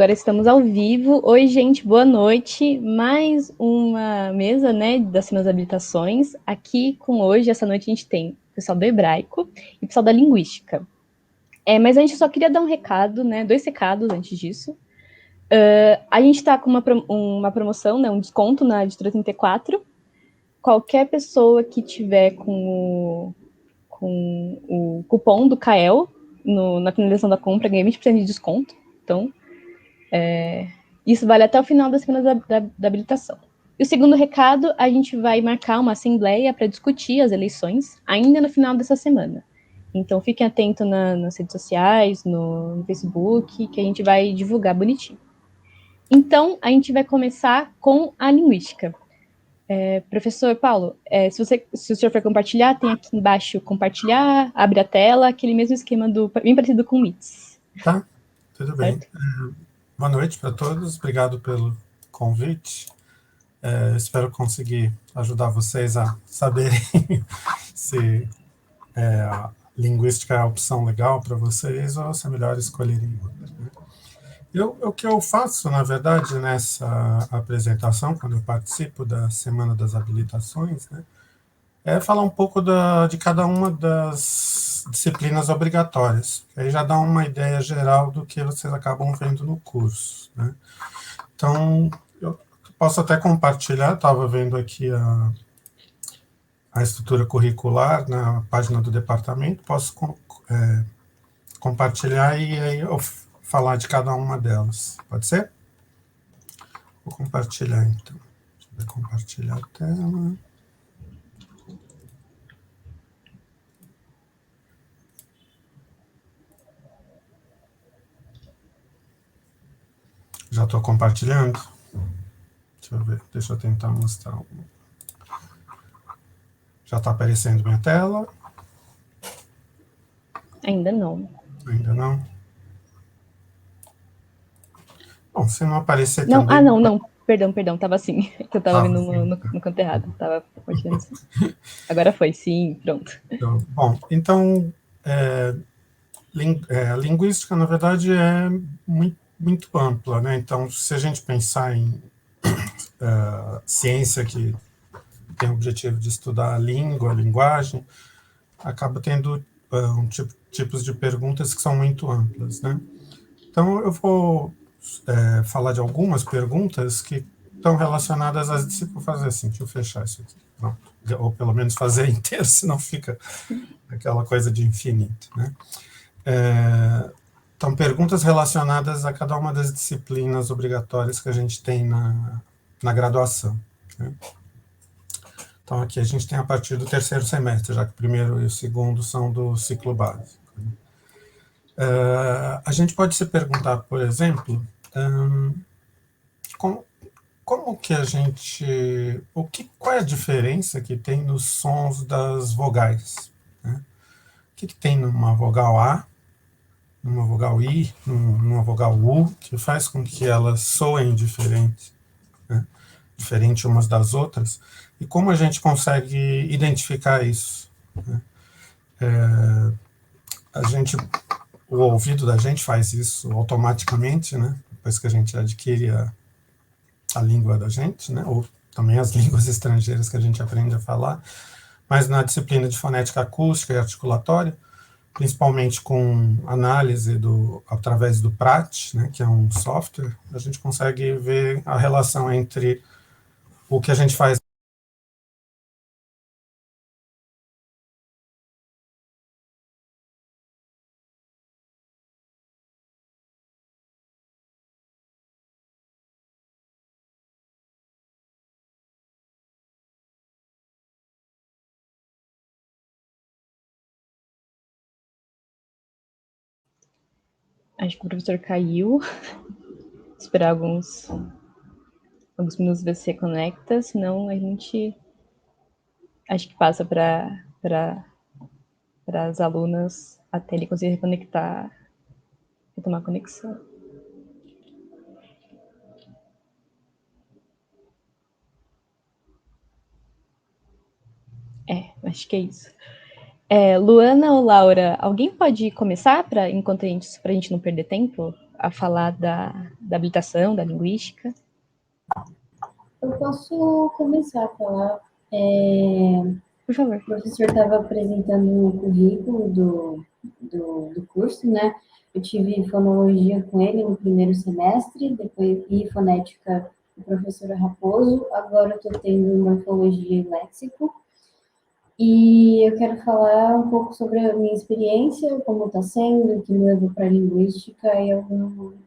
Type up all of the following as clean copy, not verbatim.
Agora estamos ao vivo. Oi, gente, boa noite. Mais uma mesa, né, das Semanas das Habilitações. Aqui com hoje, essa noite, a gente tem o pessoal do hebraico e o pessoal da linguística. Mas a gente só queria dar um recado, né, 2 recados antes disso. A gente está com uma promoção, né, um desconto na editora 34. Qualquer pessoa que tiver com o cupom do Kael na finalização da compra ganha 20% de desconto. Então, isso vale até o final da semana da habilitação. E o segundo recado, a gente vai marcar uma assembleia para discutir as eleições ainda no final dessa semana. Então, fiquem atentos nas redes sociais, no Facebook, que a gente vai divulgar bonitinho. Então, a gente vai começar com a linguística. Professor Paulo, se o senhor for compartilhar, tem aqui embaixo compartilhar, abre a tela, aquele mesmo esquema bem parecido com o Meets. Tá, tudo bem. Boa noite para todos, obrigado pelo convite. Espero conseguir ajudar vocês a saberem se a linguística é a opção legal para vocês ou se é melhor escolherem outra. Né? O que eu faço, na verdade, nessa apresentação, quando eu participo da Semana das Habilitações, né, é falar um pouco de cada uma das disciplinas obrigatórias. Aí já dá uma ideia geral do que vocês acabam vendo no curso. Né? Então, eu posso até compartilhar, estava vendo aqui a estrutura curricular na página do departamento, posso compartilhar e aí eu falar de cada uma delas. Pode ser? Vou compartilhar, então. Deixa eu ver, compartilhar a tela. Já estou compartilhando? Deixa eu ver, deixa eu tentar mostrar. Já está aparecendo minha tela? Ainda não. Ainda não? Bom, se não aparecer não, também... não. Perdão, tava assim. Que eu tava vendo no canto errado. Tava compartilhando assim. Agora foi, sim, pronto. Bom, então, a linguística, na verdade, é muito ampla, né? Então, se a gente pensar em ciência que tem o objetivo de estudar a língua, a linguagem, acaba tendo tipos de perguntas que são muito amplas, né? Então, eu vou falar de algumas perguntas que estão relacionadas às disciplinas. Vou fazer assim, deixa eu fechar isso aqui. Pronto. Ou pelo menos fazer inteiro, senão fica aquela coisa de infinito, né? Então, perguntas relacionadas a cada uma das disciplinas obrigatórias que a gente tem na graduação. Né? Então, aqui a gente tem a partir do terceiro semestre, já que o primeiro e o segundo são do ciclo básico. A gente pode se perguntar, por exemplo, como que a gente... qual é a diferença que tem nos sons das vogais? Né? O que tem numa vogal A, numa vogal I, numa vogal U, que faz com que elas soem diferentes, né? Diferente umas das outras, e como a gente consegue identificar isso? Né? O ouvido da gente faz isso automaticamente, né? Depois que a gente adquire a língua da gente, né? Ou também as línguas estrangeiras que a gente aprende a falar, mas na disciplina de fonética acústica e articulatória, principalmente com análise através do PRAT, né, que é um software, a gente consegue ver a relação entre o que a gente faz. Acho que o professor caiu. Esperar alguns minutos ver se reconecta, senão a gente acho que passa para as alunas até ele conseguir reconectar, retomar a conexão. Acho que é isso. Luana ou Laura, alguém pode começar para a gente não perder tempo a falar da habilitação, da linguística? Eu posso começar a falar. Por favor. O professor estava apresentando o currículo do curso, né? Eu tive fonologia com ele no primeiro semestre, depois e fonética com o professor Raposo, agora eu estou tendo morfologia e léxico. E eu quero falar um pouco sobre a minha experiência, como está sendo, o que me levou para a linguística e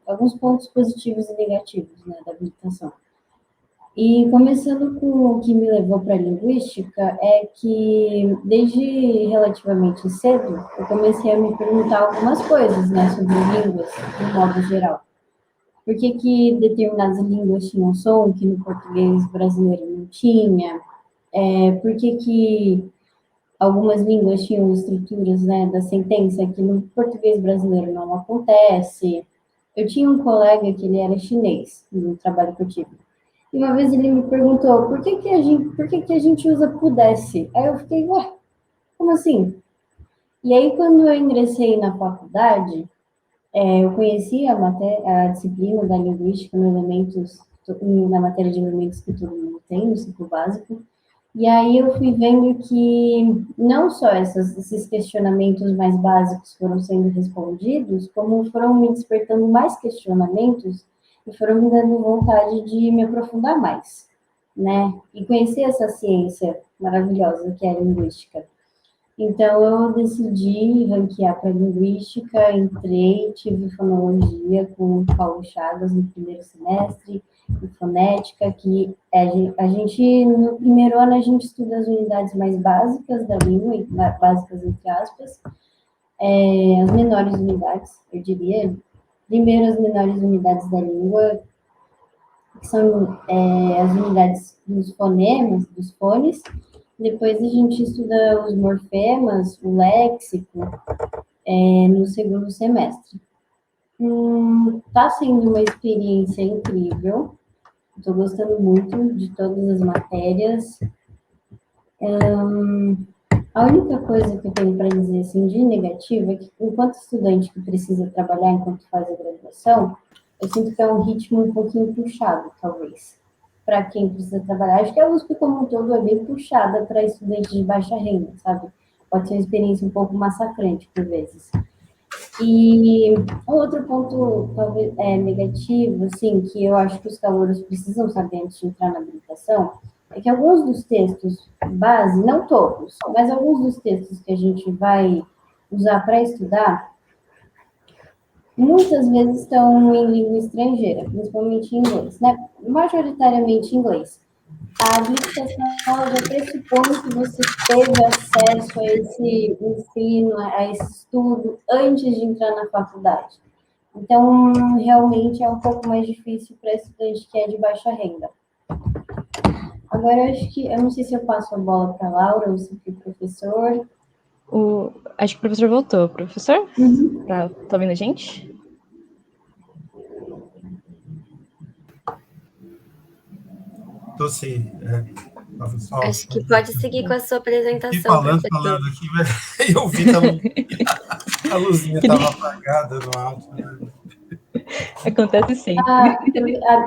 alguns pontos positivos e negativos, né, da habilitação. E começando com o que me levou para a linguística, é que desde relativamente cedo eu comecei a me perguntar algumas coisas, né, sobre línguas, de modo geral. Por que que determinadas línguas tinham som que no português brasileiro não tinha? Por que que algumas línguas tinham estruturas, né, da sentença que no português brasileiro não acontece? Eu tinha um colega que ele era chinês, no trabalho que eu tive. E uma vez ele me perguntou, por que que a gente usa pudesse? Aí eu fiquei, ué, como assim? E aí, quando eu ingressei na faculdade, eu conheci a disciplina da linguística na matéria de elementos que todo mundo tem, no ciclo básico. E aí eu fui vendo que não só esses questionamentos mais básicos foram sendo respondidos, como foram me despertando mais questionamentos e foram me dando vontade de me aprofundar mais, né? E conhecer essa ciência maravilhosa que é a linguística. Então, eu decidi ranquear para linguística, entrei, tive fonologia com o Paulo Chagas no primeiro semestre, e fonética, que a gente, no primeiro ano, a gente estuda as unidades mais básicas da língua, básicas entre aspas, as menores unidades, eu diria. Primeiro, as menores unidades da língua, que são as unidades dos fonemas, dos fones. Depois a gente estuda os morfemas, o léxico, no segundo semestre. Tá sendo uma experiência incrível. Estou gostando muito de todas as matérias. A única coisa que eu tenho para dizer assim, de negativo é que, enquanto estudante que precisa trabalhar enquanto faz a graduação, eu sinto que é um ritmo um pouquinho puxado, talvez, para quem precisa trabalhar. Acho que a USP, como um todo, é bem puxada para estudantes de baixa renda, sabe? Pode ser uma experiência um pouco massacrante, por vezes. E outro ponto, talvez, negativo, assim, que eu acho que os calouros precisam saber antes de entrar na habilitação, é que alguns dos textos base, não todos, mas alguns dos textos que a gente vai usar para estudar, muitas vezes estão em língua estrangeira, principalmente em inglês, né? Majoritariamente em inglês. A habilitação ela já pressupõe que você teve acesso a esse ensino, a esse estudo antes de entrar na faculdade. Então, realmente é um pouco mais difícil para estudante que é de baixa renda. Agora, eu não sei se eu passo a bola para a Laura ou se para o professor. Acho que o professor voltou. Professor? Uhum. Tá ouvindo a gente? Tô sim. Pessoal, acho que pode seguir com a sua apresentação. Falando aqui, eu vi que a luzinha estava apagada no áudio. Né? Acontece sempre.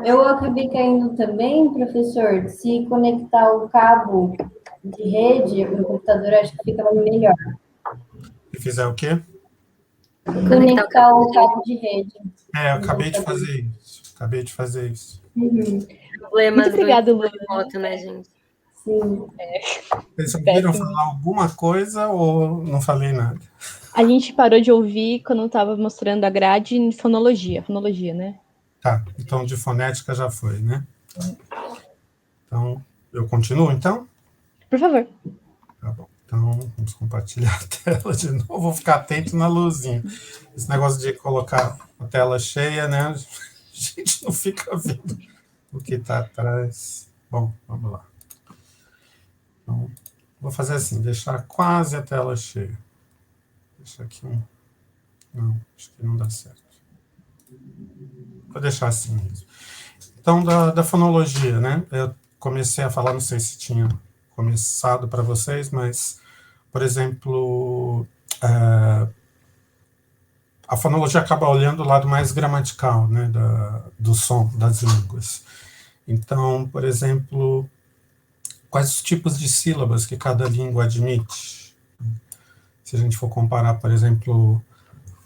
Eu acabei caindo também, professor, se conectar o cabo de rede no computador, acho que fica melhor. Se fizer o quê? Conectar o cabo de rede. Eu acabei de fazer isso. Uhum. Problemas muito obrigada, Lu. Remoto, né, gente? Sim. Vocês ouviram falar alguma coisa ou não falei nada? A gente parou de ouvir quando estava mostrando a grade em fonologia, né? Tá, então de fonética já foi, né? Então, eu continuo, então? Por favor. Tá bom. Então, vamos compartilhar a tela de novo. Vou ficar atento na luzinha. Esse negócio de colocar a tela cheia, né? A gente não fica vendo o que está atrás. Bom, vamos lá. Então, vou fazer assim, deixar quase a tela cheia. Deixa aqui um... Não, acho que não dá certo. Vou deixar assim mesmo. Então, da fonologia, né? Eu comecei a falar, não sei se tinha começado para vocês, mas, por exemplo, a fonologia acaba olhando o lado mais gramatical, né, do som das línguas. Então, por exemplo, quais os tipos de sílabas que cada língua admite? Se a gente for comparar, por exemplo,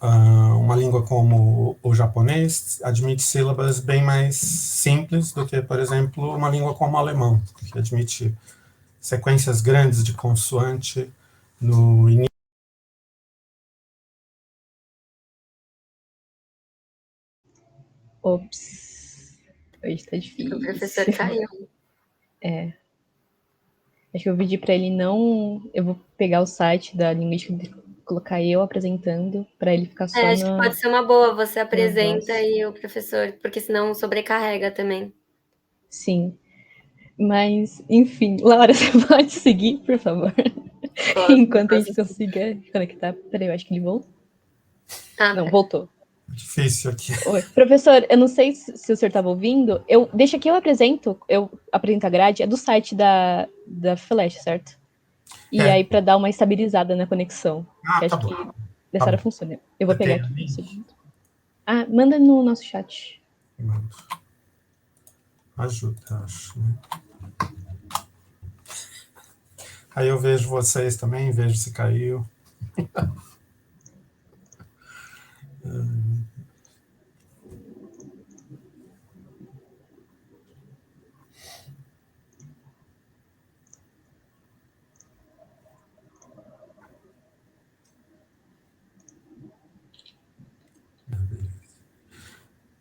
uma língua como o japonês, admite sílabas bem mais simples do que, por exemplo, uma língua como o alemão, que admite sequências grandes de consoante no início. Ops, hoje tá difícil. O professor caiu. Acho que eu pedi para ele não. Eu vou pegar o site da linguística e colocar eu apresentando, para ele ficar só Acho que pode ser uma boa, você apresenta voz. e o professor, porque senão sobrecarrega também. Sim. Mas, enfim, Laura, você pode seguir, por favor? Enquanto a gente consiga conectar. Peraí, eu acho que ele voltou. Não, voltou. Difícil aqui. Oi. Professor, eu não sei se o senhor estava ouvindo. Deixa que eu apresento a grade, é do site da Flash, certo? E aí, para dar uma estabilizada na conexão. Que Tá acho bom. que dessa hora funciona. Eu vou pegar aqui. Manda no nosso chat. Mando. Ajuda, acho. Né? Aí eu vejo vocês também, vejo se caiu.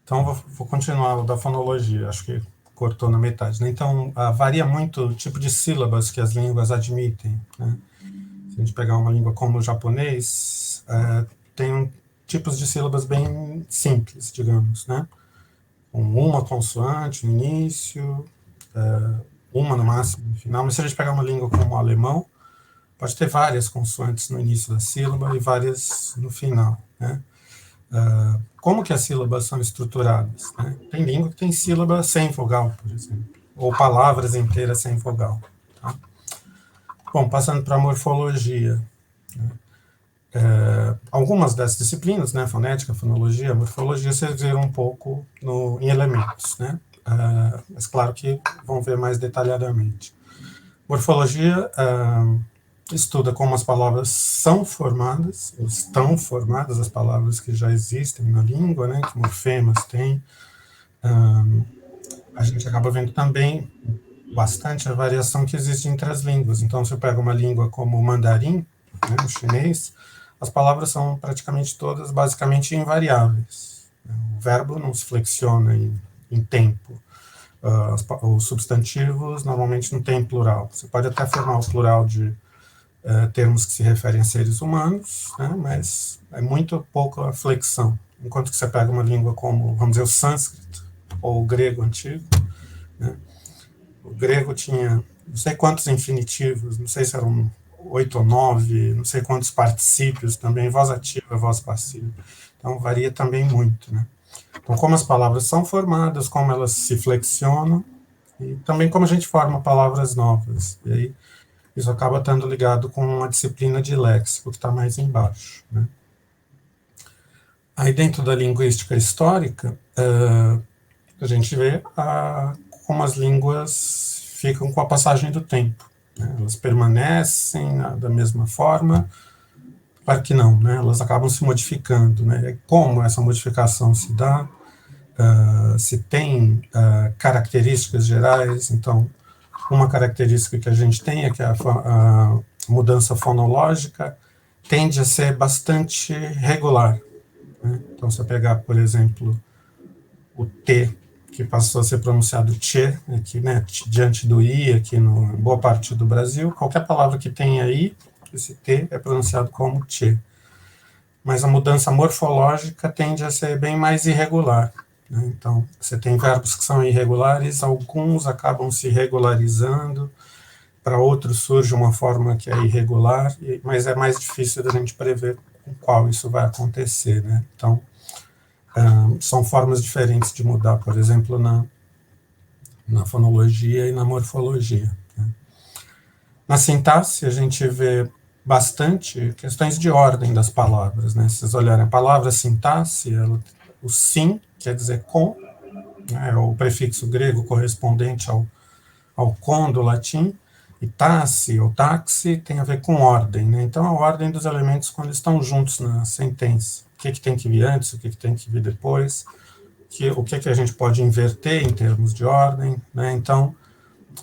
Então, vou continuar o da fonologia, acho que cortou na metade. Né? Então, varia muito o tipo de sílabas que as línguas admitem. Né? Se a gente pegar uma língua como o japonês, tem tipos de sílabas bem simples, digamos, né? Com uma consoante no início, uma no máximo no final. Mas se a gente pegar uma língua como o alemão, pode ter várias consoantes no início da sílaba e várias no final, né? Como que as sílabas são estruturadas? Né? Tem língua que tem sílaba sem vogal, por exemplo, ou palavras inteiras sem vogal. Tá? Bom, passando para a morfologia. Né? Algumas dessas disciplinas, né, fonética, fonologia, morfologia, vocês viram um pouco em elementos, né? Mas claro que vão ver mais detalhadamente. Morfologia estuda como as palavras são formadas, ou estão formadas, as palavras que já existem na língua, né, que morfemas tem. A gente acaba vendo também bastante a variação que existe entre as línguas. Então, se eu pego uma língua como o mandarim, né, o chinês, as palavras são praticamente todas basicamente invariáveis. O verbo não se flexiona em tempo. Os substantivos normalmente não têm plural. Você pode até formar o plural de termos que se referem a seres humanos, né, mas é muito pouca flexão. Enquanto que você pega uma língua como, vamos dizer, o sânscrito, ou o grego antigo, né, o grego tinha não sei quantos infinitivos, não sei se eram 8 ou 9, não sei quantos particípios também, voz ativa, voz passiva. Então, varia também muito, né. Então, como as palavras são formadas, como elas se flexionam, e também como a gente forma palavras novas. E aí, isso acaba estando ligado com a disciplina de léxico, que está mais embaixo. Né? Aí, dentro da linguística histórica, a gente vê como as línguas ficam com a passagem do tempo. Né? Elas permanecem da mesma forma? Claro que não, né? Elas acabam se modificando. Né? Como essa modificação se dá? Se tem características gerais, então, uma característica que a gente tem é que a mudança fonológica tende a ser bastante regular. Né? Então, se eu pegar, por exemplo, o T, que passou a ser pronunciado tchê, aqui, né, diante do I, aqui em boa parte do Brasil, qualquer palavra que tenha I, esse T é pronunciado como tchê. Mas a mudança morfológica tende a ser bem mais irregular. Né? Então, você tem verbos que são irregulares, alguns acabam se regularizando, para outros surge uma forma que é irregular, mas é mais difícil da gente prever com qual isso vai acontecer. Né? Então, são formas diferentes de mudar, por exemplo, na fonologia e na morfologia. Né? Na sintaxe, a gente vê bastante questões de ordem das palavras, né? Se vocês olharem a palavra sintaxe, o sim quer dizer com, né? É o prefixo grego correspondente ao com do latim, e taxe ou taxe tem a ver com ordem, né? Então, a ordem dos elementos quando estão juntos na sentença. O que tem que vir antes, o que tem que vir depois, o que a gente pode inverter em termos de ordem, né? Então,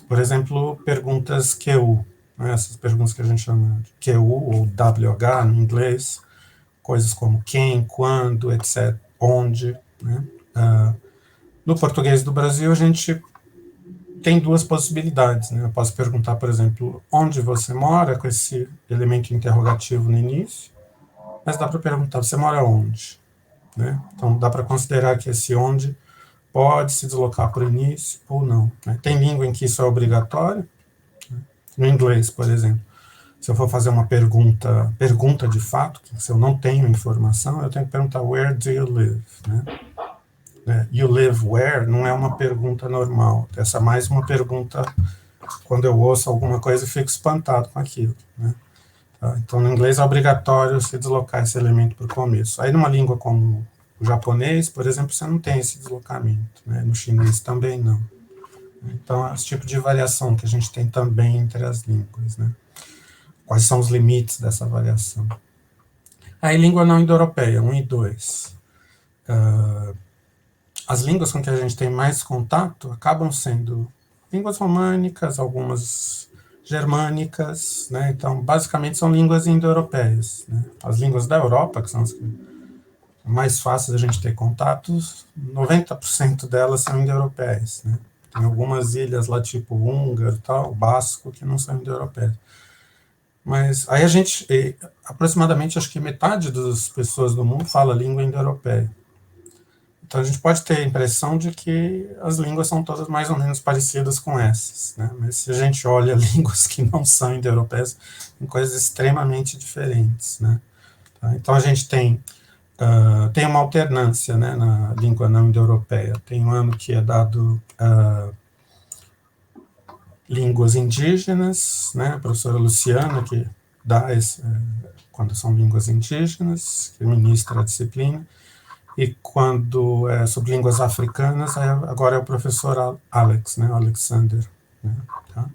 por exemplo, perguntas QU, né? Essas perguntas que a gente chama de QU ou WH no inglês, coisas como quem, quando, etc., onde, né? No português do Brasil, a gente tem duas possibilidades, né? Eu posso perguntar, por exemplo, onde você mora, com esse elemento interrogativo no início, mas dá para perguntar, você mora onde? Né? Então, dá para considerar que esse onde pode se deslocar para o início ou não. Né? Tem língua em que isso é obrigatório, né? No inglês, por exemplo. Se eu for fazer uma pergunta de fato, se eu não tenho informação, eu tenho que perguntar, where do you live? Né? You live where não é uma pergunta normal. Essa é mais uma pergunta quando eu ouço alguma coisa e fico espantado com aquilo. Né? Tá? Então, no inglês é obrigatório se deslocar esse elemento para o começo. Aí, numa língua como o japonês, por exemplo, você não tem esse deslocamento. Né? No chinês também não. Então, é esse tipo de variação que a gente tem também entre as línguas. Né? Quais são os limites dessa variação? Aí, língua não indo-europeia, 1 e 2. As línguas com que a gente tem mais contato acabam sendo línguas românicas, algumas germânicas, né? Então, basicamente, são línguas indo-europeias. Né? As línguas da Europa, que são as mais fáceis a gente ter contatos, 90% delas são indo-europeias. Né? Tem algumas ilhas lá, tipo húngaro, tal, basco, que não são indo-europeias. Mas aí a gente, aproximadamente, acho que metade das pessoas do mundo fala língua indo-europeia. Então, a gente pode ter a impressão de que as línguas são todas mais ou menos parecidas com essas, né? Mas se a gente olha línguas que não são indo-europeias, tem coisas extremamente diferentes, né? Tá? Então, a gente tem uma alternância, né, na língua não indo-europeia. Tem um ano que é dado línguas indígenas, né? A professora Luciana, que dá quando são línguas indígenas, que ministra a disciplina. E quando é sobre línguas africanas, agora é o professor Alex, né, Alexander. Né, tá?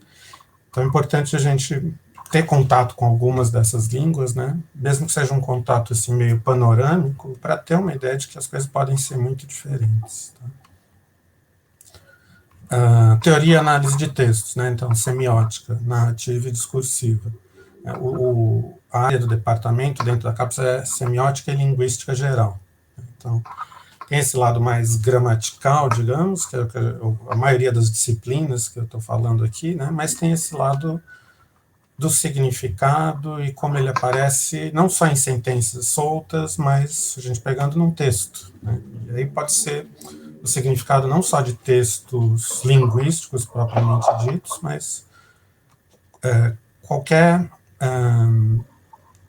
Então é importante a gente ter contato com algumas dessas línguas, né, mesmo que seja um contato assim, meio panorâmico, para ter uma ideia de que as coisas podem ser muito diferentes. Tá? Teoria e análise de textos, né, então semiótica, narrativa e discursiva. A área do departamento dentro da CAPES é semiótica e linguística geral. Então, tem esse lado mais gramatical, digamos, que é a maioria das disciplinas que eu estou falando aqui, né, mas tem esse lado do significado e como ele aparece, não só em sentenças soltas, mas a gente pegando num texto. Né, e aí pode ser o significado não só de textos linguísticos propriamente ditos, mas qualquer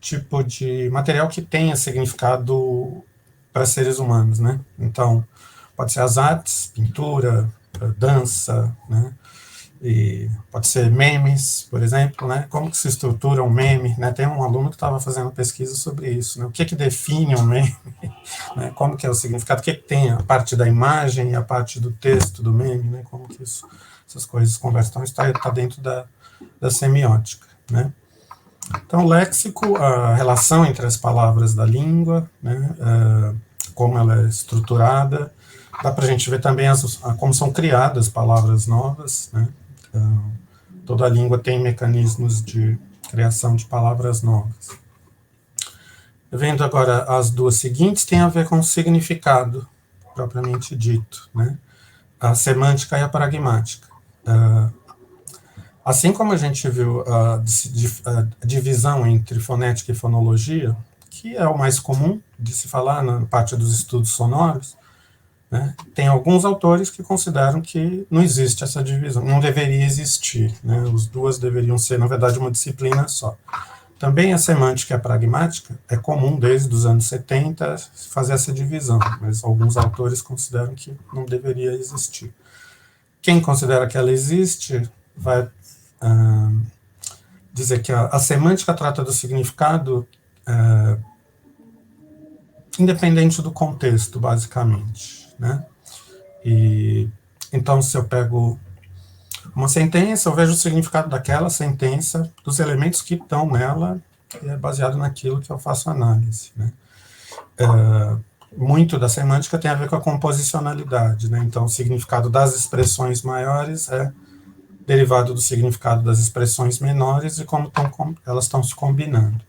tipo de material que tenha significado para seres humanos, né? Então, pode ser as artes, pintura, dança, né? E pode ser memes, por exemplo, né? Como que se estrutura um meme, né? Tem um aluno que estava fazendo pesquisa sobre isso, né? O que define um meme, né? Como que é o significado, o que tem a parte da imagem e a parte do texto do meme, né? Como que essas coisas conversam, está dentro da semiótica, né? Então, o léxico, a relação entre as palavras da língua, né, como ela é estruturada, dá para a gente ver também como são criadas palavras novas, né, toda a língua tem mecanismos de criação de palavras novas. Vendo agora as duas seguintes, tem a ver com o significado, propriamente dito, né, a semântica e a pragmática. Assim como a gente viu a divisão entre fonética e fonologia, que é o mais comum de se falar na parte dos estudos sonoros, né, tem alguns autores que consideram que não existe essa divisão, não deveria existir, né, as duas deveriam ser, na verdade, uma disciplina só. Também a semântica e a pragmática é comum desde os anos 70 fazer essa divisão, mas alguns autores consideram que não deveria existir. Quem considera que ela existe vai dizer que a semântica trata do significado independente do contexto, basicamente, né? E então, se eu pego uma sentença, eu vejo o significado daquela sentença, dos elementos que estão nela, e é baseado naquilo que eu faço análise, né? Muito da semântica tem a ver com a composicionalidade, né? Então, o significado das expressões maiores é derivado do significado das expressões menores e como elas estão se combinando.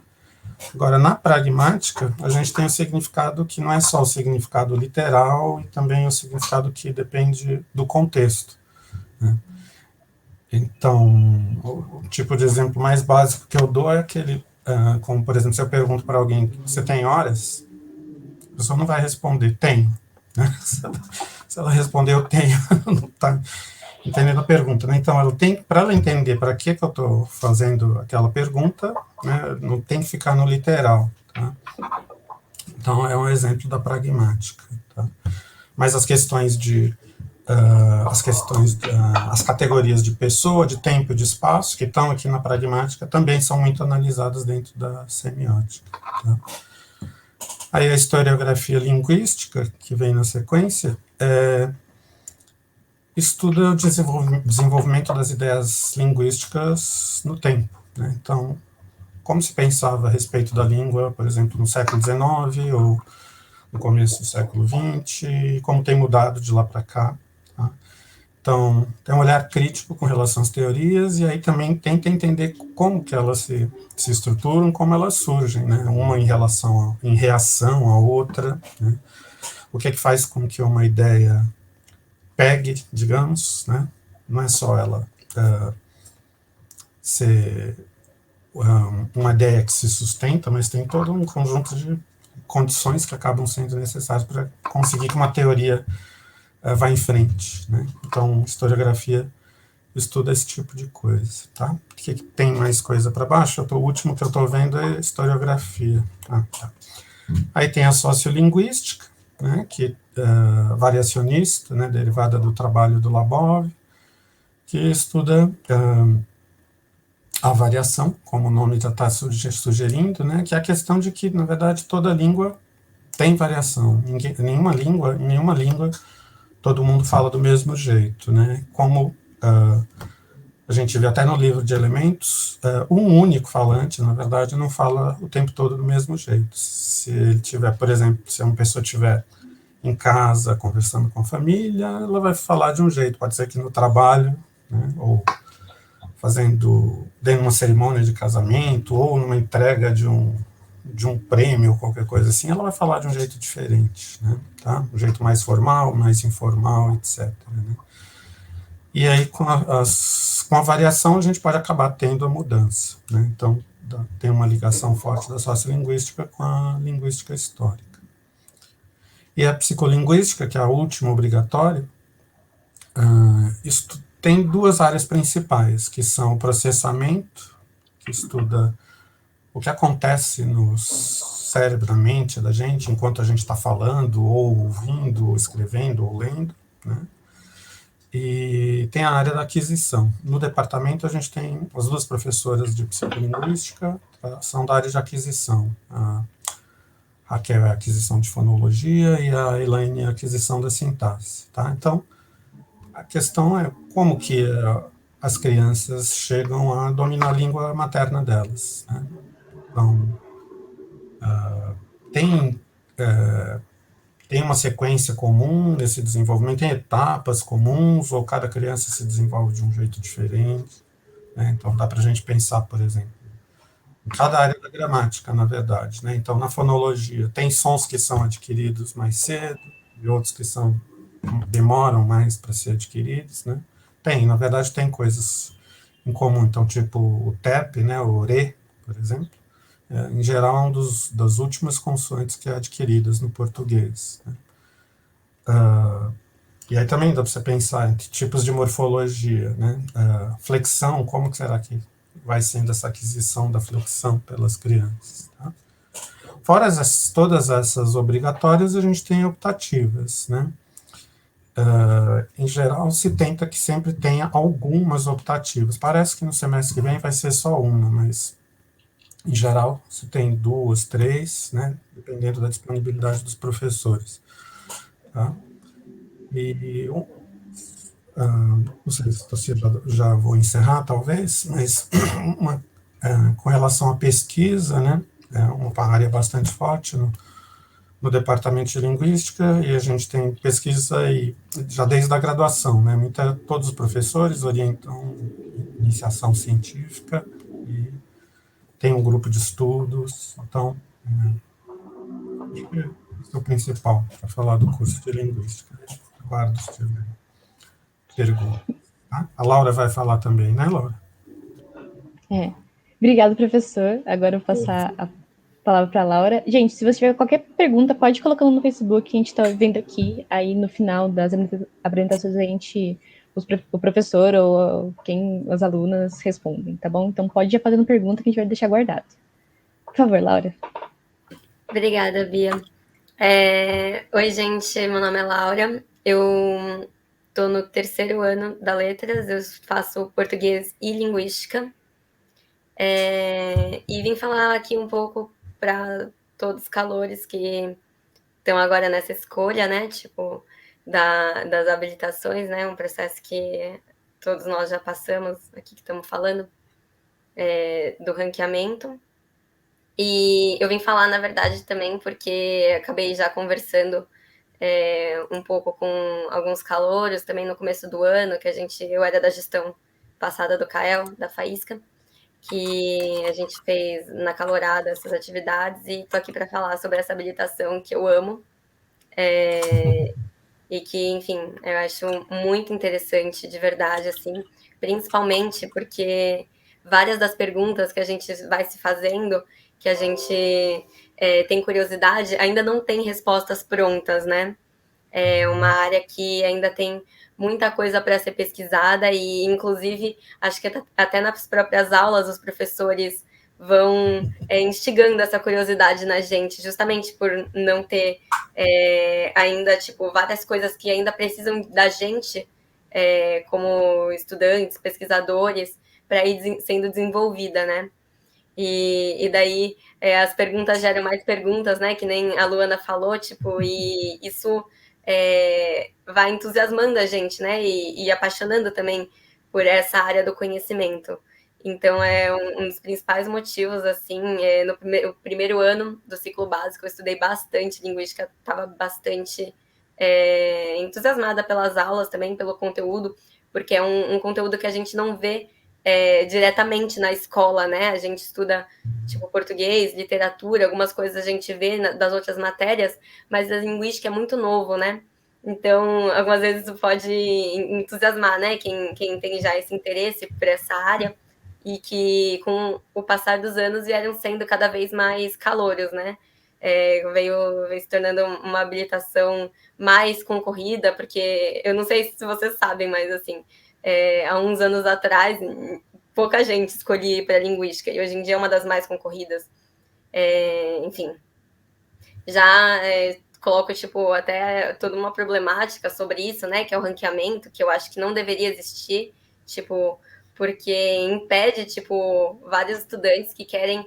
Agora, na pragmática, a gente tem o significado que não é só o significado literal, e também o significado que depende do contexto, né? Então, o tipo de exemplo mais básico que eu dou é aquele, como, por exemplo, se eu pergunto para alguém, você tem horas? A pessoa não vai responder, tenho, né? Se ela responder, eu tenho, não está entendendo a pergunta, né? Então, para ela entender para que eu estou fazendo aquela pergunta, né, não tem que ficar no literal, tá? Então, é um exemplo da pragmática, tá? Mas as questões as categorias de pessoa, de tempo e de espaço, que estão aqui na pragmática, também são muito analisadas dentro da semiótica, tá? Aí a historiografia linguística, que vem na sequência, estuda o desenvolvimento das ideias linguísticas no tempo, né? Então, como se pensava a respeito da língua, por exemplo, no século XIX ou no começo do século XX, e como tem mudado de lá para cá, tá? Então, tem um olhar crítico com relação às teorias, e aí também tenta entender como que elas se estruturam, como elas surgem, né? Uma em reação à outra, né? O que é que faz com que uma ideia pegue, digamos, né? Não é só ela ser uma ideia que se sustenta, mas tem todo um conjunto de condições que acabam sendo necessárias para conseguir que uma teoria vá em frente, né? Então, historiografia estuda esse tipo de coisa, tá? O que tem mais coisa para baixo? O último que eu estou vendo é historiografia. Tá. Aí tem a sociolinguística, né, que variacionista, né, derivada do trabalho do Labov, que estuda a variação, como o nome já está sugerindo, né, que é a questão de que, na verdade, toda língua tem variação. Em nenhuma língua todo mundo fala do mesmo jeito, né? Como a gente vê até no livro de elementos, um único falante, na verdade, não fala o tempo todo do mesmo jeito. Se ele tiver, por exemplo, se uma pessoa estiver em casa, conversando com a família, ela vai falar de um jeito. Pode ser que no trabalho, né, ou dentro de uma cerimônia de casamento, ou numa entrega de um prêmio, ou qualquer coisa assim, ela vai falar de um jeito diferente, né, tá? Um jeito mais formal, mais informal, etc., né? E aí, com a variação, a gente pode acabar tendo a mudança, né? Então, tem uma ligação forte da sociolinguística com a linguística histórica. E a psicolinguística, que é a última obrigatória, tem duas áreas principais, que são o processamento, que estuda o que acontece no cérebro, na mente da gente, enquanto a gente está falando, ou ouvindo, ou escrevendo, ou lendo, né? E tem a área da aquisição. No departamento, a gente tem as duas professoras de psicolinguística, são da área de aquisição. A Raquel é a aquisição de fonologia e a Elaine é a aquisição da sintaxe, tá? Então, a questão é como que as crianças chegam a dominar a língua materna delas, né? Então, tem uma sequência comum nesse desenvolvimento, tem etapas comuns, ou cada criança se desenvolve de um jeito diferente, né? Então, dá para a gente pensar, por exemplo, em cada área da gramática, na verdade, né? Então, na fonologia, tem sons que são adquiridos mais cedo, e outros que demoram mais para ser adquiridos, né? Na verdade, tem coisas em comum. Então, tipo o TEP, né, o RE, por exemplo, em geral, é das últimas consoantes que é adquiridas no português, né? E aí também dá para você pensar em tipos de morfologia, né? Flexão, como que será que vai sendo essa aquisição da flexão pelas crianças, tá? Fora todas essas obrigatórias, a gente tem optativas, né? em geral, se tenta que sempre tenha algumas optativas. Parece que no semestre que vem vai ser só uma, mas, em geral, se tem 2, 3, né, dependendo da disponibilidade dos professores. Tá? E não sei se eu já vou encerrar, talvez, mas com relação à pesquisa, né, é uma área bastante forte no departamento de linguística, e a gente tem pesquisa aí, já desde a graduação, né, todos os professores orientam iniciação científica, e tem um grupo de estudos, então, acho que esse é o principal para falar do curso de linguística. Aguardo se tiver pergunta. Tá? A Laura vai falar também, né, Laura? Obrigado, professor. Agora eu vou passar a palavra para a Laura. Gente, se você tiver qualquer pergunta, pode colocar no Facebook, que a gente está vendo aqui. Aí no final das apresentações, o professor ou as alunas respondem, tá bom? Então pode ir fazendo pergunta que a gente vai deixar guardado. Por favor, Laura. Obrigada, Bia. Oi, gente, meu nome é Laura. Eu estou no 3º ano da Letras, eu faço português e linguística. E vim falar aqui um pouco para todos os calores que estão agora nessa escolha, né? Tipo, das habilitações, né? Um processo que todos nós já passamos aqui que estamos falando, do ranqueamento. E eu vim falar, na verdade, também porque acabei já conversando um pouco com alguns calouros também no começo do ano, que eu era da gestão passada do CAEL, da Faísca, que a gente fez na calorada essas atividades, e tô aqui para falar sobre essa habilitação que eu amo, e que, enfim, eu acho muito interessante, de verdade, assim, principalmente porque várias das perguntas que a gente vai se fazendo, que a gente tem curiosidade, ainda não tem respostas prontas, né? É uma área que ainda tem muita coisa para ser pesquisada, e, inclusive, acho que até nas próprias aulas os professores vão instigando essa curiosidade na gente, justamente por não ter ainda, tipo, várias coisas que ainda precisam da gente, como estudantes, pesquisadores, para ir sendo desenvolvida, né? E daí as perguntas geram mais perguntas, né? Que nem a Luana falou, tipo, e isso vai entusiasmando a gente, né? E apaixonando também por essa área do conhecimento. Então, é um dos principais motivos, assim, no primeiro ano do ciclo básico, eu estudei bastante linguística, estava bastante entusiasmada pelas aulas também, pelo conteúdo, porque é um conteúdo que a gente não vê diretamente na escola, né? A gente estuda, tipo, português, literatura, algumas coisas a gente vê das outras matérias, mas a linguística é muito novo, né? Então, algumas vezes isso pode entusiasmar, né? Quem tem já esse interesse por essa área, e que com o passar dos anos vieram sendo cada vez mais calouros, né? Veio se tornando uma habilitação mais concorrida, porque eu não sei se vocês sabem, mas assim, há uns anos atrás, pouca gente escolhia ir para a linguística, e hoje em dia é uma das mais concorridas. Enfim, já coloco, tipo, até toda uma problemática sobre isso, né, que é o ranqueamento, que eu acho que não deveria existir, tipo, porque impede, tipo, vários estudantes que querem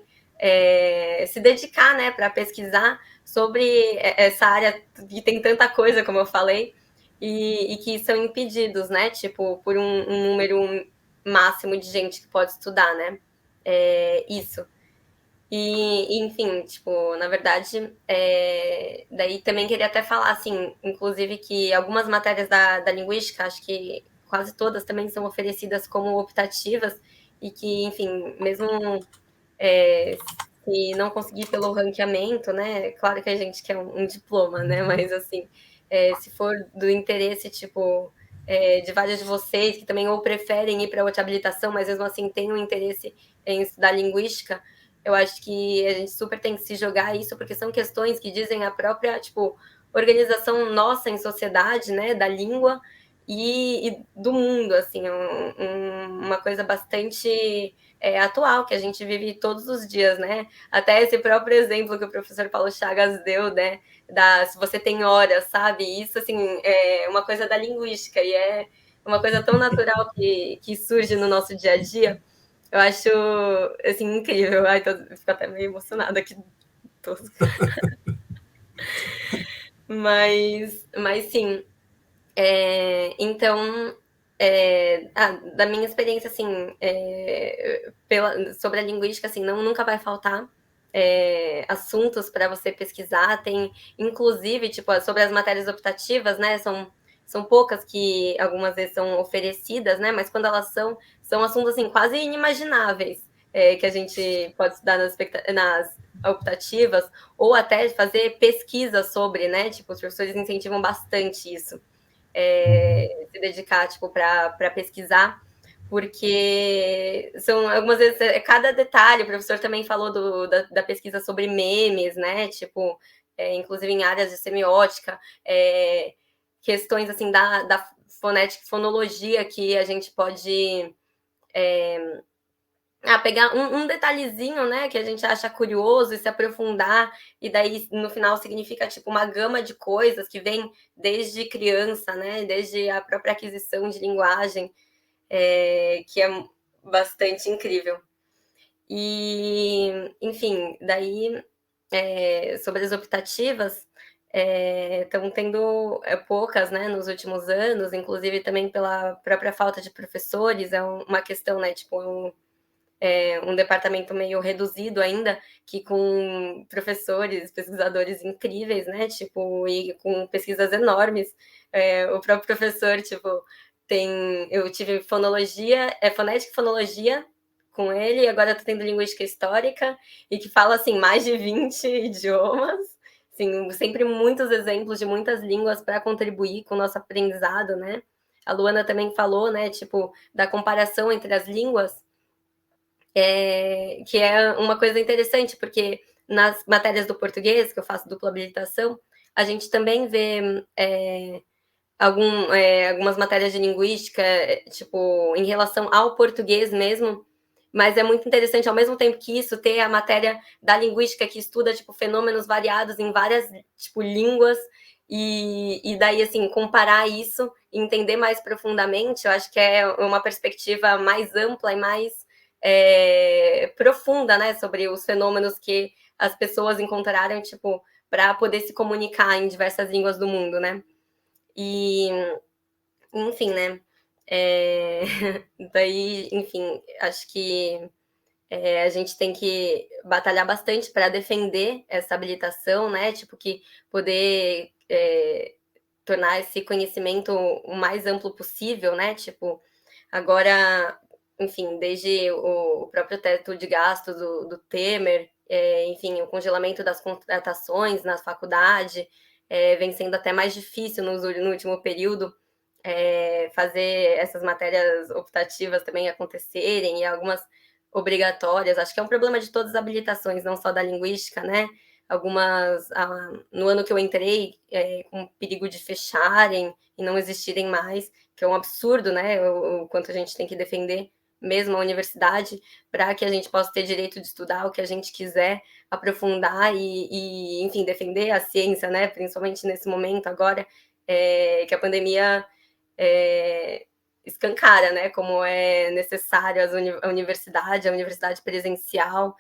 se dedicar, né, para pesquisar sobre essa área que tem tanta coisa, como eu falei, e que são impedidos, né, tipo, por um número máximo de gente que pode estudar, né, isso. E, enfim, tipo, na verdade, daí também queria até falar, assim, inclusive que algumas matérias da linguística, acho que quase todas também são oferecidas como optativas, e que, enfim, mesmo se não conseguir pelo ranqueamento, né, claro que a gente quer um diploma, né, mas, assim, se for do interesse, tipo, de vários de vocês que também ou preferem ir para outra habilitação, mas mesmo assim têm um interesse em estudar linguística, eu acho que a gente super tem que se jogar isso, porque são questões que dizem a própria, tipo, organização nossa em sociedade, né, da língua e do mundo, assim, uma coisa bastante atual, que a gente vive todos os dias, né? Até esse próprio exemplo que o professor Paulo Chagas deu, né, se você tem horas, sabe? Isso, assim, é uma coisa da linguística e é uma coisa tão natural que surge no nosso dia a dia. Eu acho, assim, incrível. Ai, fico até meio emocionada aqui. Mas sim. Então, da minha experiência, assim, sobre a linguística, assim, nunca vai faltar assuntos para você pesquisar. Tem, inclusive, tipo, sobre as matérias optativas, né? São poucas que algumas vezes são oferecidas, né? Mas quando elas são assuntos, assim, quase inimagináveis que a gente pode estudar nas optativas, ou até fazer pesquisa sobre, né? Tipo, os professores incentivam bastante isso. Se dedicar, tipo, para pesquisar, porque são algumas vezes cada detalhe. O professor também falou da pesquisa sobre memes, né? Tipo, inclusive em áreas de semiótica, questões assim da fonética, fonologia que a gente pode pegar um detalhezinho, né, que a gente acha curioso e se aprofundar, e daí no final significa tipo uma gama de coisas que vem desde criança, né, desde a própria aquisição de linguagem, que é bastante incrível. E, enfim, daí sobre as optativas, estão tendo poucas, né, nos últimos anos, inclusive também pela própria falta de professores. É uma questão, né, tipo, um departamento meio reduzido ainda, que com professores, pesquisadores incríveis, né, tipo, e com pesquisas enormes. O próprio professor, tipo, eu tive fonética e fonologia com ele, e agora eu tô tendo linguística histórica, e que fala, assim, mais de 20 idiomas, assim, sempre muitos exemplos de muitas línguas para contribuir com o nosso aprendizado, né. A Luana também falou, né, tipo, da comparação entre as línguas, que é uma coisa interessante, porque nas matérias do português, que eu faço dupla habilitação, a gente também vê algumas matérias de linguística, tipo, em relação ao português mesmo, mas é muito interessante, ao mesmo tempo que isso, ter a matéria da linguística que estuda, tipo, fenômenos variados em várias, tipo, línguas, e daí, assim, comparar isso e entender mais profundamente. Eu acho que é uma perspectiva mais ampla e mais profunda, né, sobre os fenômenos que as pessoas encontraram, tipo, para poder se comunicar em diversas línguas do mundo, né? E, enfim, né? Daí, enfim, acho que a gente tem que batalhar bastante para defender essa habilitação, né? Tipo, que poder tornar esse conhecimento o mais amplo possível, né? Tipo, agora, enfim, desde o próprio teto de gastos do Temer, enfim, o congelamento das contratações na faculdade, vem sendo até mais difícil no último período fazer essas matérias optativas também acontecerem, e algumas obrigatórias. Acho que é um problema de todas as habilitações, não só da linguística, né? Algumas, no ano que eu entrei, com perigo de fecharem e não existirem mais, que é um absurdo, né? O quanto a gente tem que defender mesmo a universidade para que a gente possa ter direito de estudar o que a gente quiser, aprofundar e enfim, defender a ciência, né? Principalmente nesse momento agora, que a pandemia escancara, né? Como é necessário a universidade presencial,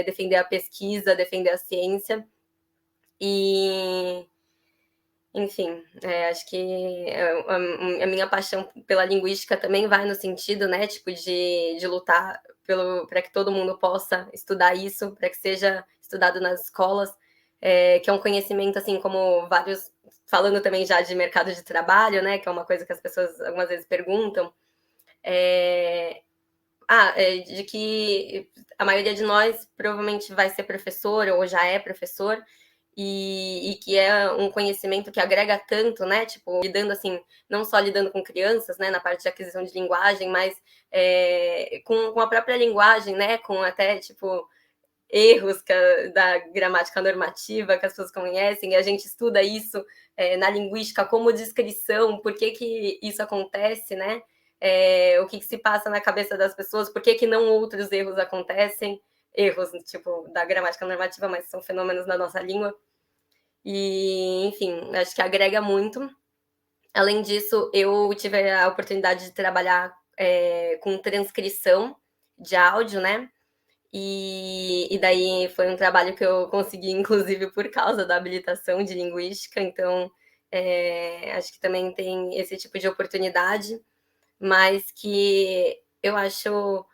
defender a pesquisa, defender a ciência. E, enfim, acho que a minha paixão pela linguística também vai no sentido, né, tipo, de lutar para que todo mundo possa estudar isso, para que seja estudado nas escolas, que é um conhecimento, assim, como vários, falando também já de mercado de trabalho, né, que é uma coisa que as pessoas algumas vezes perguntam, de que a maioria de nós provavelmente vai ser professor ou já é professor, e que é um conhecimento que agrega tanto, né? Tipo, lidando assim, não só lidando com crianças, né, na parte de aquisição de linguagem, mas com a própria linguagem, né? Com até, tipo, erros da gramática normativa que as pessoas conhecem, e a gente estuda isso na linguística como descrição, por que isso acontece, né? O que se passa na cabeça das pessoas, por que não outros erros acontecem, erros, tipo, da gramática normativa, mas são fenômenos da nossa língua. E, enfim, acho que agrega muito. Além disso, eu tive a oportunidade de trabalhar com transcrição de áudio, né? E daí foi um trabalho que eu consegui, inclusive, por causa da habilitação de linguística. Então, acho que também tem esse tipo de oportunidade, mas que eu acho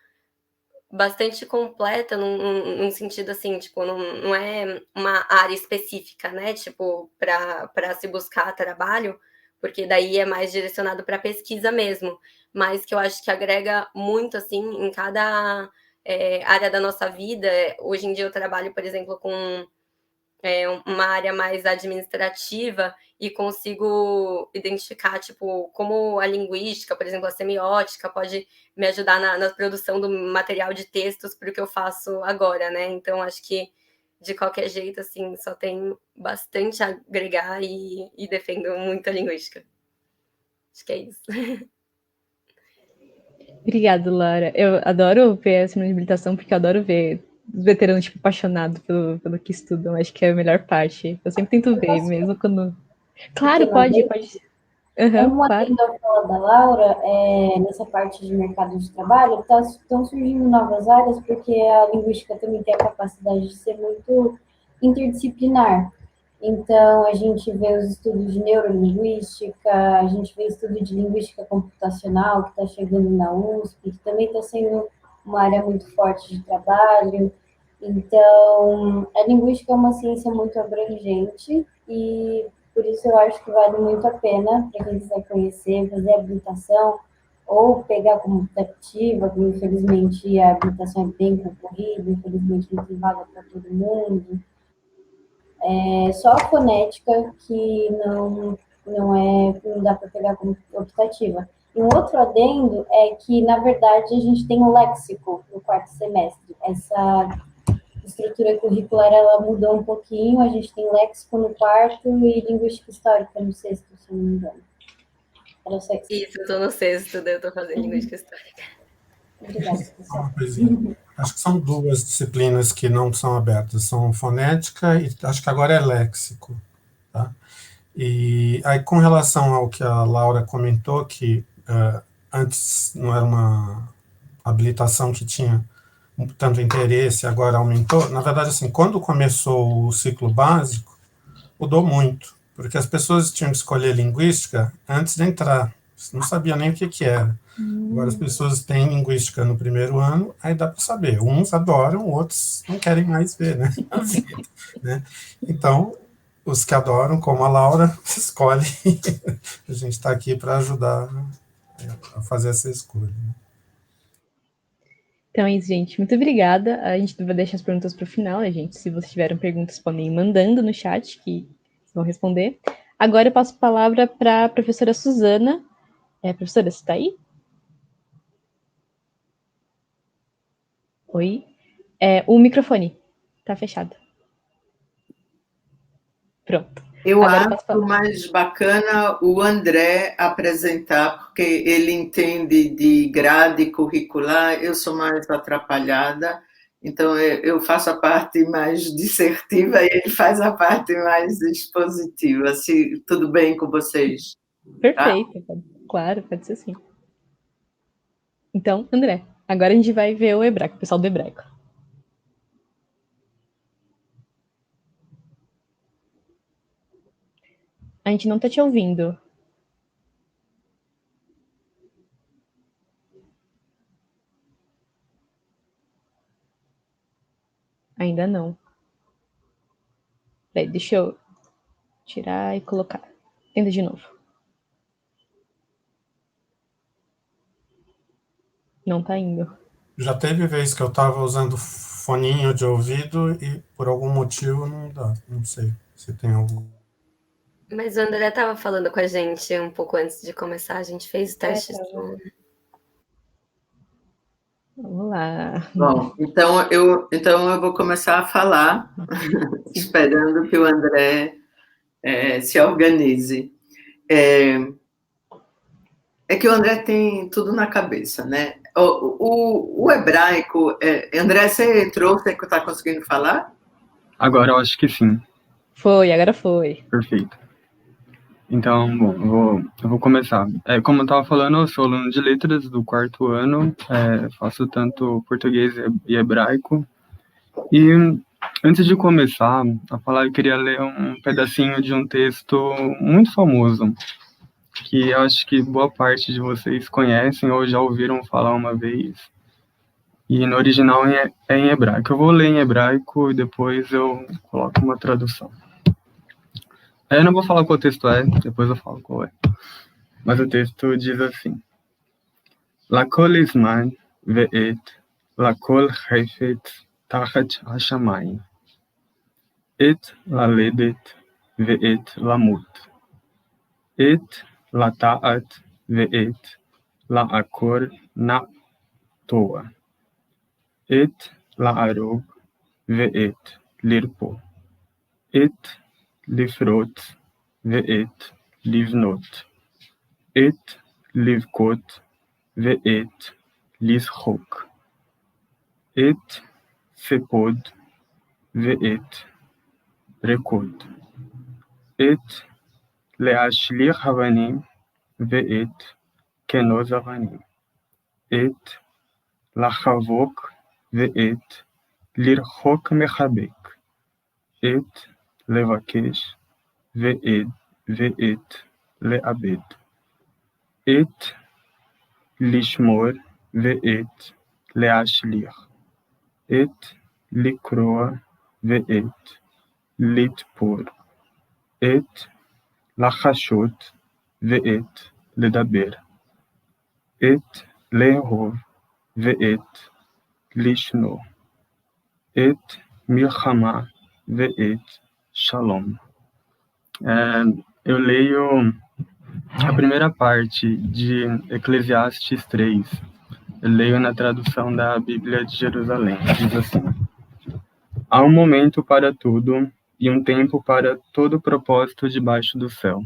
bastante completa num sentido assim, tipo, não é uma área específica, né? Tipo, para se buscar trabalho, porque daí é mais direcionado para pesquisa mesmo, mas que eu acho que agrega muito assim em cada área da nossa vida. Hoje em dia eu trabalho, por exemplo, com uma área mais administrativa e consigo identificar, tipo, como a linguística, por exemplo, a semiótica, pode me ajudar na produção do material de textos para o que eu faço agora, né? Então, acho que, de qualquer jeito, assim, só tem bastante a agregar e defendo muito a linguística. Acho que é isso. Obrigada, Laura. Eu adoro ver essa habilitação, porque eu adoro ver os veteranos, tipo, apaixonados pelo que estudam. Acho que é a melhor parte. Eu sempre tento ver, mesmo quando... Claro, pode. Uhum, Como claro. atendo a fala da Laura, nessa parte de mercado de trabalho, estão surgindo novas áreas, porque a linguística também tem a capacidade de ser muito interdisciplinar. Então, a gente vê os estudos de neurolinguística, a gente vê estudo de linguística computacional, que está chegando na USP, que também está sendo uma área muito forte de trabalho. Então, a linguística é uma ciência muito abrangente e por isso eu acho que vale muito a pena para quem quiser conhecer, fazer a habilitação ou pegar como optativa, como infelizmente a habilitação é bem concorrida, infelizmente não tem vaga para todo mundo. É só a fonética que não dá para pegar como optativa. E um outro adendo é que, na verdade, a gente tem um léxico no quarto semestre. Essa estrutura curricular ela mudou um pouquinho, a gente tem léxico no quarto e linguística histórica no sexto, se não me engano. Era o sexto. Isso, eu tô no sexto, daí eu tô fazendo linguística histórica. Obrigada, pessoal. Uma coisinha. Acho que são duas disciplinas que não são abertas, são fonética e acho que agora é léxico. Tá? E aí, com relação ao que a Laura comentou, que antes não era uma habilitação que tinha tanto interesse, agora aumentou. Na verdade, assim, quando começou o ciclo básico, mudou muito, porque as pessoas tinham que escolher linguística antes de entrar, não sabia nem o que era. Agora as pessoas têm linguística no primeiro ano, aí dá para saber. Uns adoram, outros não querem mais ver, né? Assim, né? Então, os que adoram, como a Laura, escolhem. A gente está aqui para ajudar a fazer essa escolha. Então é isso, gente. Muito obrigada. A gente vai deixar as perguntas para o final, né, gente? Se vocês tiverem perguntas, podem ir mandando no chat, que vocês vão responder. Agora eu passo a palavra para a professora Suzana. Professora, você está aí? Oi? O microfone está fechado. Pronto. Eu acho mais bacana o André apresentar, porque ele entende de grade curricular, eu sou mais atrapalhada, então eu faço a parte mais dissertiva e ele faz a parte mais expositiva. Se tudo bem com vocês? Perfeito, tá? Claro, pode ser sim. Então, André, agora a gente vai ver o hebraico, o pessoal do hebraico. A gente não tá te ouvindo. Ainda não. Peraí, deixa eu tirar e colocar. Tenta de novo. Não tá indo. Já teve vez que eu estava usando foninho de ouvido e por algum motivo não dá. Não sei se tem algum. Mas o André estava falando com a gente um pouco antes de começar, a gente fez o teste. Vamos lá. Bom, então eu vou começar a falar, esperando que o André se organize. É que o André tem tudo na cabeça, né? O hebraico... André, você entrou? Você está conseguindo falar? Agora eu acho que sim. Foi, agora foi. Perfeito. Então, bom, eu vou começar. Como eu estava falando, eu sou aluno de letras do 4º ano, faço tanto português e hebraico. E antes de começar a falar, eu queria ler um pedacinho de um texto muito famoso, que eu acho que boa parte de vocês conhecem ou já ouviram falar uma vez. E no original é em hebraico. Eu vou ler em hebraico e depois eu coloco uma tradução. Eu não vou falar qual texto é, depois eu falo qual é. Mas o texto diz assim: Lakol izman ve'et, lakol chayfetz tachat hashamayim, et laledet ve'et lamut, et lata'at ve'et la'akor na toa, et la'arog ve'et lirpo, et lifrot ve'et livnot, et livkot ve'et lishok, et sepod ve'et rekod, et leashlir havanim ve'et kenoz havanim, et lachavok ve'et lirchok mechabek, et levakesh ve'et le'abed, et lishmor ve'et leashlir, et likroa ve'et litpor, et lachashot ve'et ledaber, et lehov ve'et lishno, et milchama ve'et shalom. Eu leio a primeira parte de Eclesiastes 3. Eu leio na tradução da Bíblia de Jerusalém. Diz assim: Há um momento para tudo e um tempo para todo propósito debaixo do céu.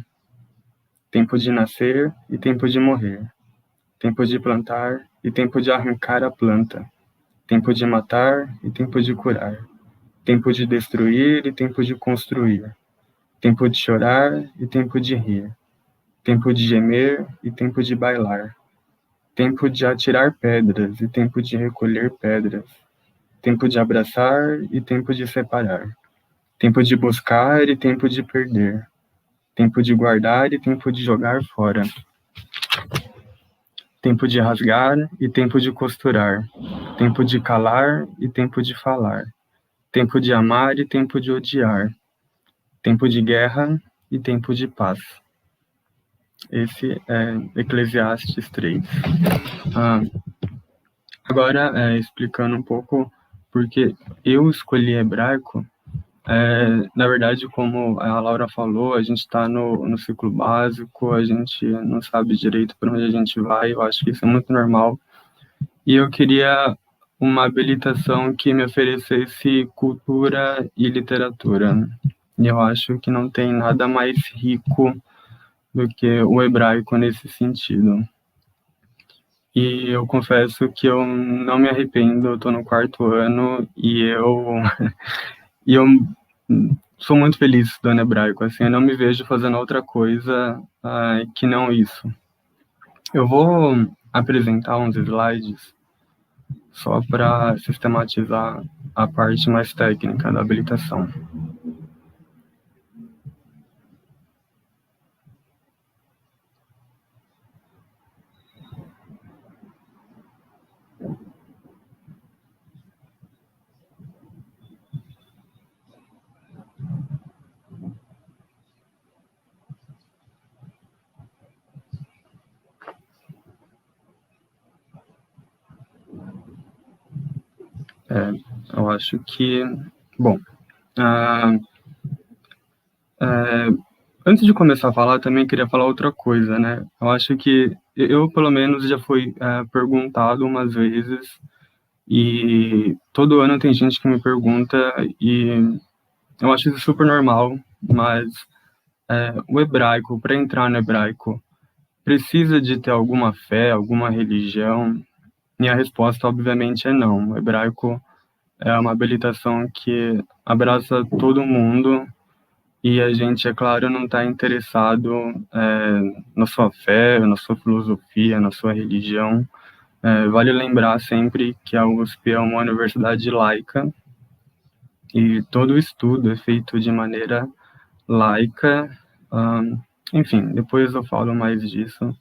Tempo de nascer e tempo de morrer. Tempo de plantar e tempo de arrancar a planta. Tempo de matar e tempo de curar. Tempo de destruir e tempo de construir. Tempo de chorar e tempo de rir. Tempo de gemer e tempo de bailar. Tempo de atirar pedras e tempo de recolher pedras. Tempo de abraçar e tempo de separar. Tempo de buscar e tempo de perder. Tempo de guardar e tempo de jogar fora. Tempo de rasgar e tempo de costurar. Tempo de calar e tempo de falar. Tempo de amar e tempo de odiar. Tempo de guerra e tempo de paz. Esse é Eclesiastes 3. Agora, explicando um pouco porque eu escolhi hebraico. Na verdade, como a Laura falou, a gente está no ciclo básico, a gente não sabe direito para onde a gente vai, eu acho que isso é muito normal. E eu queria uma habilitação que me oferecesse cultura e literatura. E eu acho que não tem nada mais rico do que o hebraico nesse sentido. E eu confesso que eu não me arrependo, eu estou no 4º ano e eu sou muito feliz estudando hebraico, assim, eu não me vejo fazendo outra coisa que não isso. Eu vou apresentar uns slides só para sistematizar a parte mais técnica da habilitação. Eu acho que... Bom, antes de começar a falar, também queria falar outra coisa, né? Eu acho que eu, pelo menos, já fui perguntado umas vezes, e todo ano tem gente que me pergunta, e eu acho isso super normal, mas o hebraico, para entrar no hebraico, precisa de ter alguma fé, alguma religião? E a resposta, obviamente, é não. O hebraico é uma habilitação que abraça todo mundo, e a gente, é claro, não está interessado na sua fé, na sua filosofia, na sua religião. Vale lembrar sempre que a USP é uma universidade laica, e todo o estudo é feito de maneira laica. Enfim, depois eu falo mais disso,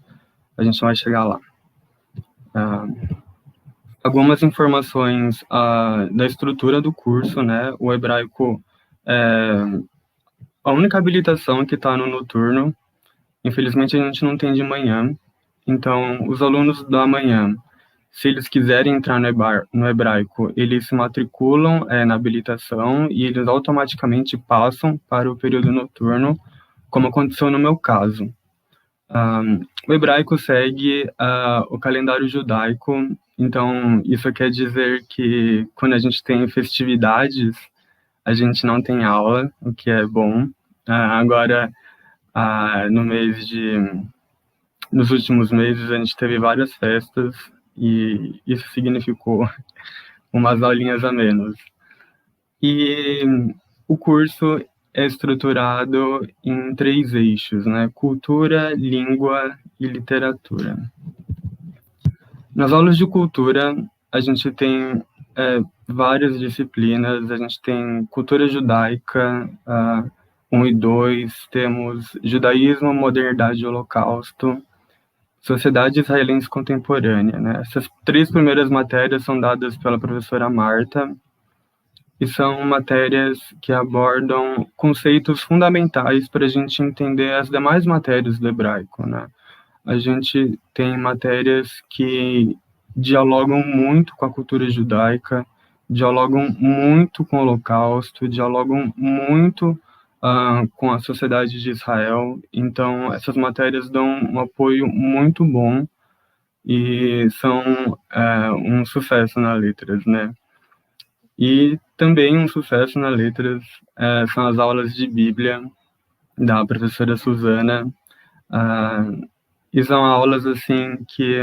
a gente vai chegar lá. Algumas informações da estrutura do curso, né? O hebraico a única habilitação que está no noturno. Infelizmente, a gente não tem de manhã. Então, os alunos da manhã, se eles quiserem entrar no hebraico, eles se matriculam na habilitação e eles automaticamente passam para o período noturno, como aconteceu no meu caso. O hebraico segue o calendário judaico, então isso quer dizer que quando a gente tem festividades, a gente não tem aula, o que é bom. Agora, nos últimos meses, a gente teve várias festas e isso significou umas aulinhas a menos. E o curso é estruturado em 3 eixos, né? Cultura, língua e literatura. Nas aulas de cultura, a gente tem várias disciplinas. A gente tem cultura judaica, 1 e 2, temos judaísmo, modernidade e holocausto, sociedade israelense contemporânea, né? Essas 3 primeiras matérias são dadas pela professora Marta, e são matérias que abordam conceitos fundamentais para a gente entender as demais matérias do hebraico, né? A gente tem matérias que dialogam muito com a cultura judaica, dialogam muito com o Holocausto, dialogam muito com a sociedade de Israel. Então, essas matérias dão um apoio muito bom e são um sucesso na Letras, né? E também um sucesso na Letras são as aulas de Bíblia da professora Suzana. E são aulas, assim, que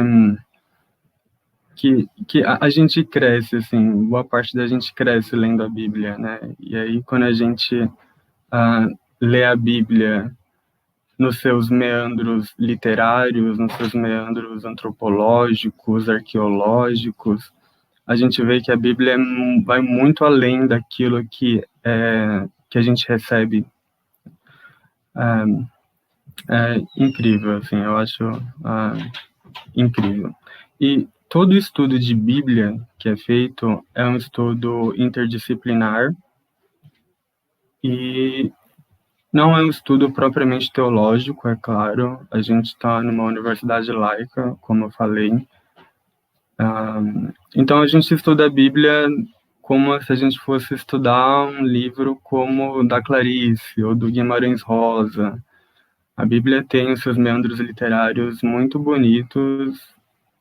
a gente cresce, assim, boa parte da gente cresce lendo a Bíblia, né? E aí, quando a gente lê a Bíblia nos seus meandros literários, nos seus meandros antropológicos, arqueológicos, a gente vê que a Bíblia vai muito além daquilo que a gente recebe. É incrível, assim, eu acho incrível. E todo estudo de Bíblia que é feito é um estudo interdisciplinar e não é um estudo propriamente teológico, é claro. A gente está numa universidade laica, como eu falei. Então, a gente estuda a Bíblia como se a gente fosse estudar um livro como o da Clarice ou do Guimarães Rosa. A Bíblia tem os seus meandros literários muito bonitos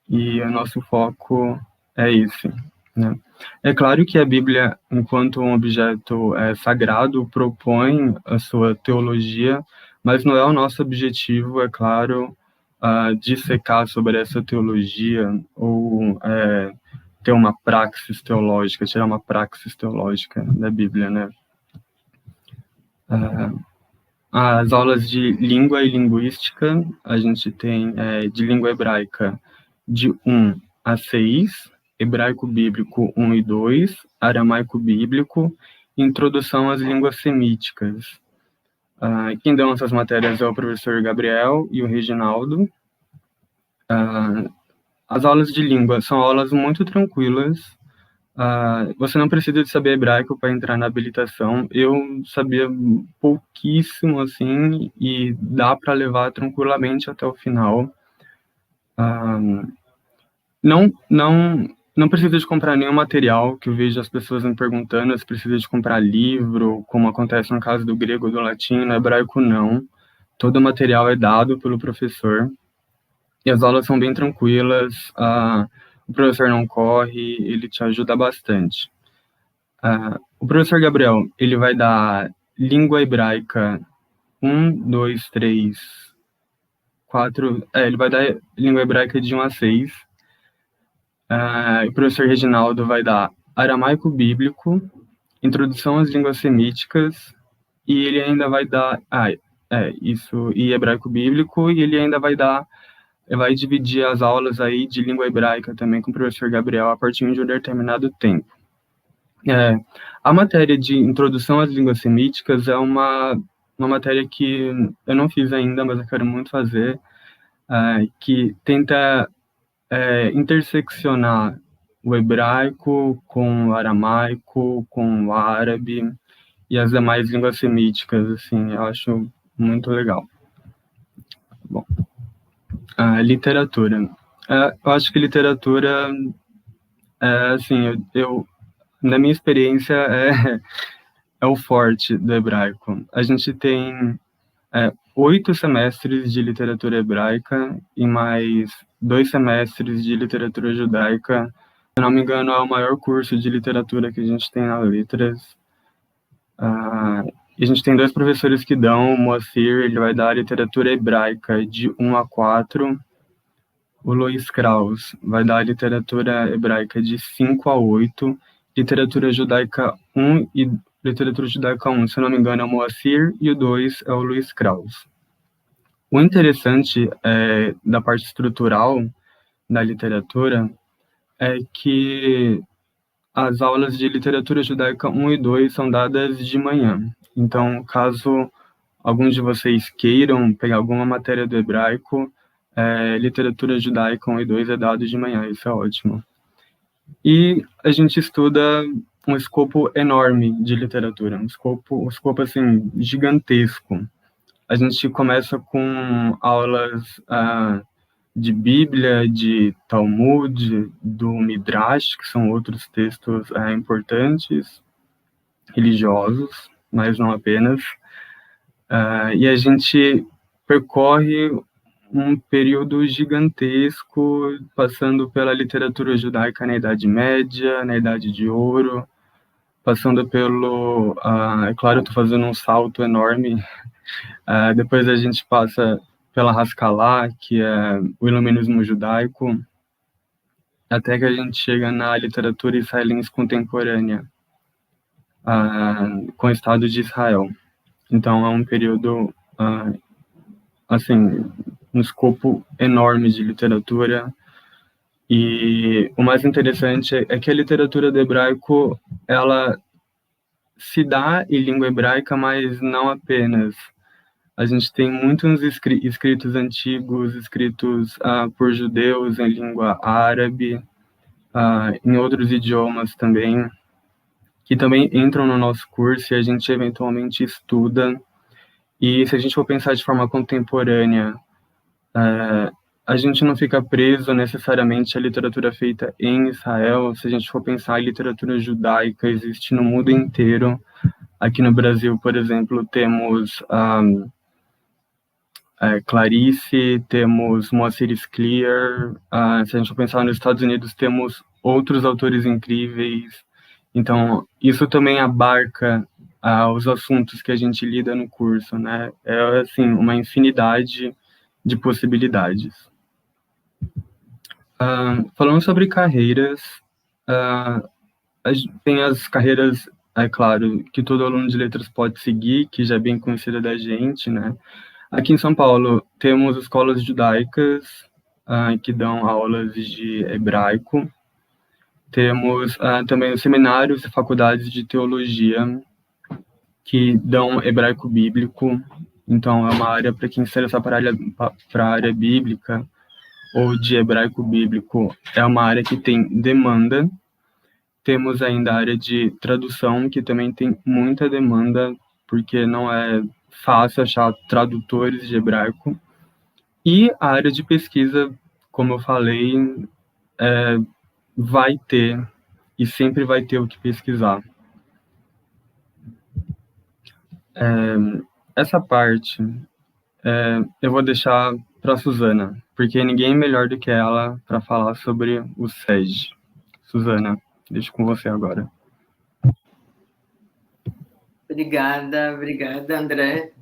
e o nosso foco é esse, né? É claro que a Bíblia, enquanto um objeto sagrado, propõe a sua teologia, mas não é o nosso objetivo, é claro, dissecar sobre essa teologia ou ter uma praxis teológica, tirar uma praxis teológica da Bíblia, né? As aulas de língua e linguística, a gente tem de língua hebraica de 1 a 6, hebraico bíblico 1 e 2, aramaico bíblico, introdução às línguas semíticas. Quem dão essas matérias é o professor Gabriel e o Reginaldo. As aulas de língua são aulas muito tranquilas. Você não precisa de saber hebraico para entrar na habilitação. Eu sabia pouquíssimo, assim, e dá para levar tranquilamente até o final. Não precisa de comprar nenhum material, que eu vejo as pessoas me perguntando se precisa de comprar livro, como acontece no caso do grego ou do latim. No hebraico, não. Todo o material é dado pelo professor. E as aulas são bem tranquilas. O professor não corre, ele te ajuda bastante. O professor Gabriel, ele vai dar língua hebraica 1, 2, 3, 4... ele vai dar língua hebraica de 1 a 6. O professor Reginaldo vai dar aramaico bíblico, introdução às línguas semíticas e ele ainda vai dar... isso, e hebraico bíblico, e ele ainda vai dividir as aulas aí de língua hebraica também com o professor Gabriel a partir de um determinado tempo. A matéria de introdução às línguas semíticas é uma matéria que eu não fiz ainda, mas eu quero muito fazer, que tenta interseccionar o hebraico com o aramaico, com o árabe e as demais línguas semíticas, assim, eu acho muito legal. Bom, literatura. Eu acho que literatura, assim, na minha experiência, é o forte do hebraico. A gente tem 8 semestres de literatura hebraica e mais 2 semestres de literatura judaica. Se não me engano, é o maior curso de literatura que a gente tem na Letras. E a gente tem 2 professores que dão, o Moacir, ele vai dar literatura hebraica de 1 a 4, o Luiz Kraus vai dar literatura hebraica de 5 a 8, literatura judaica 1 e literatura judaica 1, se eu não me engano, é o Moacir, e o 2 é o Luiz Kraus. O interessante da parte estrutural da literatura é que as aulas de literatura judaica 1 e 2 são dadas de manhã. Então, caso alguns de vocês queiram pegar alguma matéria do hebraico, literatura judaica 1 e 2 é dado de manhã, isso é ótimo. E a gente estuda um escopo enorme de literatura, um escopo assim, gigantesco. A gente começa com aulas de Bíblia, de Talmud, do Midrash, que são outros textos importantes, religiosos, mas não apenas. E a gente percorre um período gigantesco, passando pela literatura judaica na Idade Média, na Idade de Ouro, passando pelo... é claro, eu estou fazendo um salto enorme. Depois a gente passa pela Haskalah, que é o iluminismo judaico, até que a gente chega na literatura israelense contemporânea, com o Estado de Israel. Então, é um período, assim, um escopo enorme de literatura. E o mais interessante é que a literatura do hebraico, ela se dá em língua hebraica, mas não apenas. A gente tem muitos escritos antigos, escritos por judeus em língua árabe, em outros idiomas também, que também entram no nosso curso e a gente eventualmente estuda. E se a gente for pensar de forma contemporânea, a gente não fica preso necessariamente à literatura feita em Israel. Se a gente for pensar em literatura judaica, existe no mundo inteiro. Aqui no Brasil, por exemplo, temos Clarice, temos Moacir Scliar. Se a gente for pensar nos Estados Unidos, temos outros autores incríveis. Então, isso também abarca os assuntos que a gente lida no curso, né? É, assim, uma infinidade de possibilidades. Falando sobre carreiras, tem as carreiras, é claro, que todo aluno de letras pode seguir, que já é bem conhecida da gente, né? Aqui em São Paulo, temos escolas judaicas que dão aulas de hebraico. Temos também os seminários e faculdades de teologia que dão hebraico bíblico. Então, é uma área para quem se interessa para a área bíblica ou de hebraico bíblico. É uma área que tem demanda. Temos ainda a área de tradução, que também tem muita demanda, porque não é fácil achar tradutores de hebraico. E a área de pesquisa, como eu falei, vai ter, e sempre vai ter o que pesquisar. Essa parte eu vou deixar para a Suzana, porque ninguém é melhor do que ela para falar sobre o SEG. Suzana, deixo com você agora. Obrigada, André.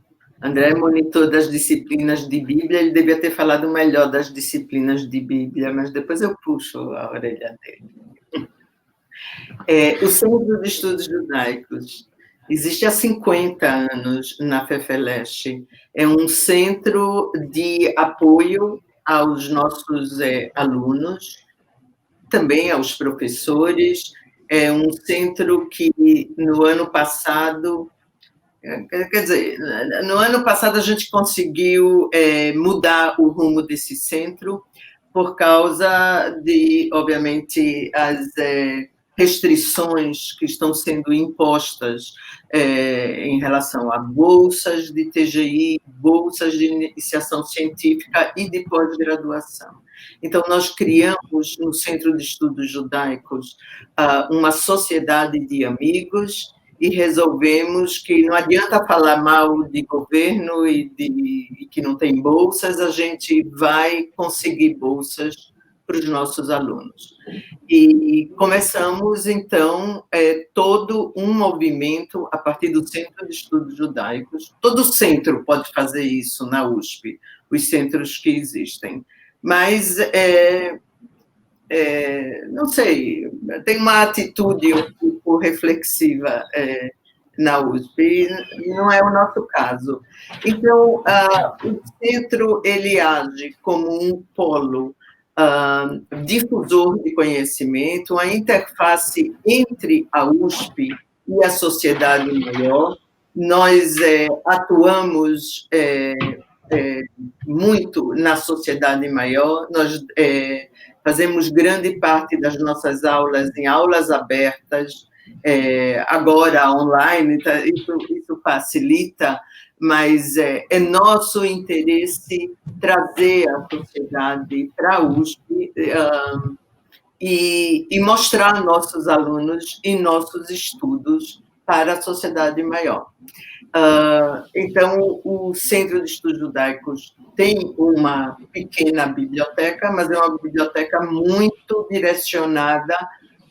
André é monitor das disciplinas de Bíblia, ele devia ter falado melhor das disciplinas de Bíblia, mas depois eu puxo a orelha dele. O Centro de Estudos Judaicos. existe há 50 anos na FEFELESH. É um centro de apoio aos nossos alunos, também aos professores. É um centro que, no ano passado, a gente conseguiu mudar o rumo desse centro por causa de, obviamente, as restrições que estão sendo impostas em relação a bolsas de TGI, bolsas de iniciação científica e de pós-graduação. Então, nós criamos, no Centro de Estudos Judaicos, uma sociedade de amigos e resolvemos que não adianta falar mal de governo e que não tem bolsas, a gente vai conseguir bolsas para os nossos alunos. E começamos, então, todo um movimento a partir do Centro de Estudos Judaicos. Todo centro pode fazer isso na USP, os centros que existem. Mas, não sei, tem uma atitude um pouco reflexiva na USP, e não é o nosso caso. Então, o centro, ele age como um polo difusor de conhecimento, a interface entre a USP e a sociedade maior. Nós atuamos muito na sociedade maior, nós fazemos grande parte das nossas aulas em aulas abertas, agora online, isso facilita, mas é nosso interesse trazer a sociedade para a USP e mostrar nossos alunos e nossos estudos para a sociedade maior. Então, o Centro de Estudos Judaicos tem uma pequena biblioteca, mas é uma biblioteca muito direcionada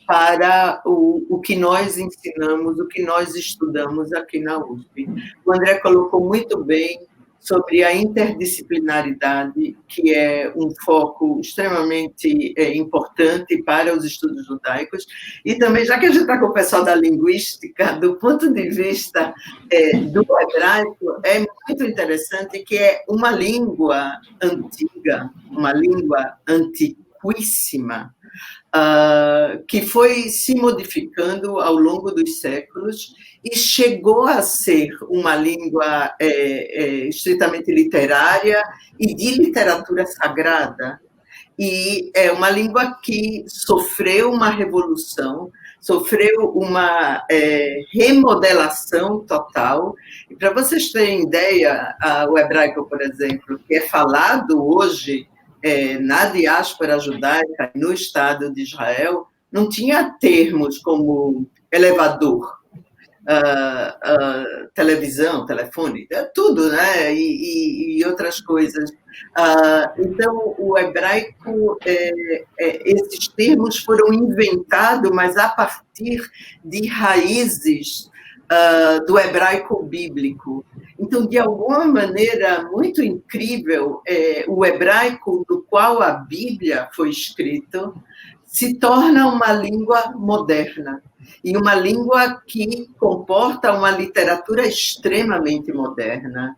para o que nós ensinamos, o que nós estudamos aqui na USP. O André colocou muito bem sobre a interdisciplinaridade, que é um foco extremamente importante para os estudos judaicos, e também, já que a gente está com o pessoal da linguística, do ponto de vista do hebraico, é muito interessante que é uma língua antiga, uma língua antiquíssima, que foi se modificando ao longo dos séculos e chegou a ser uma língua estritamente literária e de literatura sagrada. E é uma língua que sofreu uma revolução, sofreu uma remodelação total. E para vocês terem ideia, o hebraico, por exemplo, que é falado hoje na diáspora judaica, no Estado de Israel, não tinha termos como elevador, televisão, telefone, tudo, né? E outras coisas. Então, o hebraico, esses termos foram inventados, mas a partir de raízes do hebraico bíblico. Então, de alguma maneira muito incrível, o hebraico no qual a Bíblia foi escrita se torna uma língua moderna, e uma língua que comporta uma literatura extremamente moderna,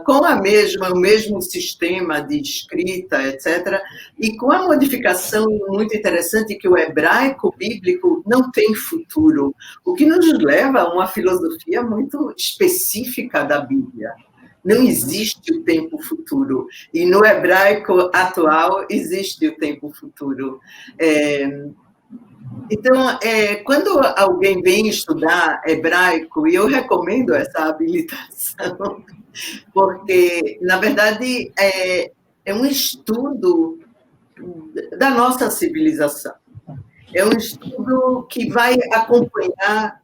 com o mesmo sistema de escrita, etc., e com a modificação muito interessante que o hebraico bíblico não tem futuro, o que nos leva a uma filosofia muito específica da Bíblia. Não existe o tempo futuro, e no hebraico atual existe o tempo futuro. Então, quando alguém vem estudar hebraico, e eu recomendo essa habilitação, porque, na verdade, é um estudo da nossa civilização. É um estudo que vai acompanhar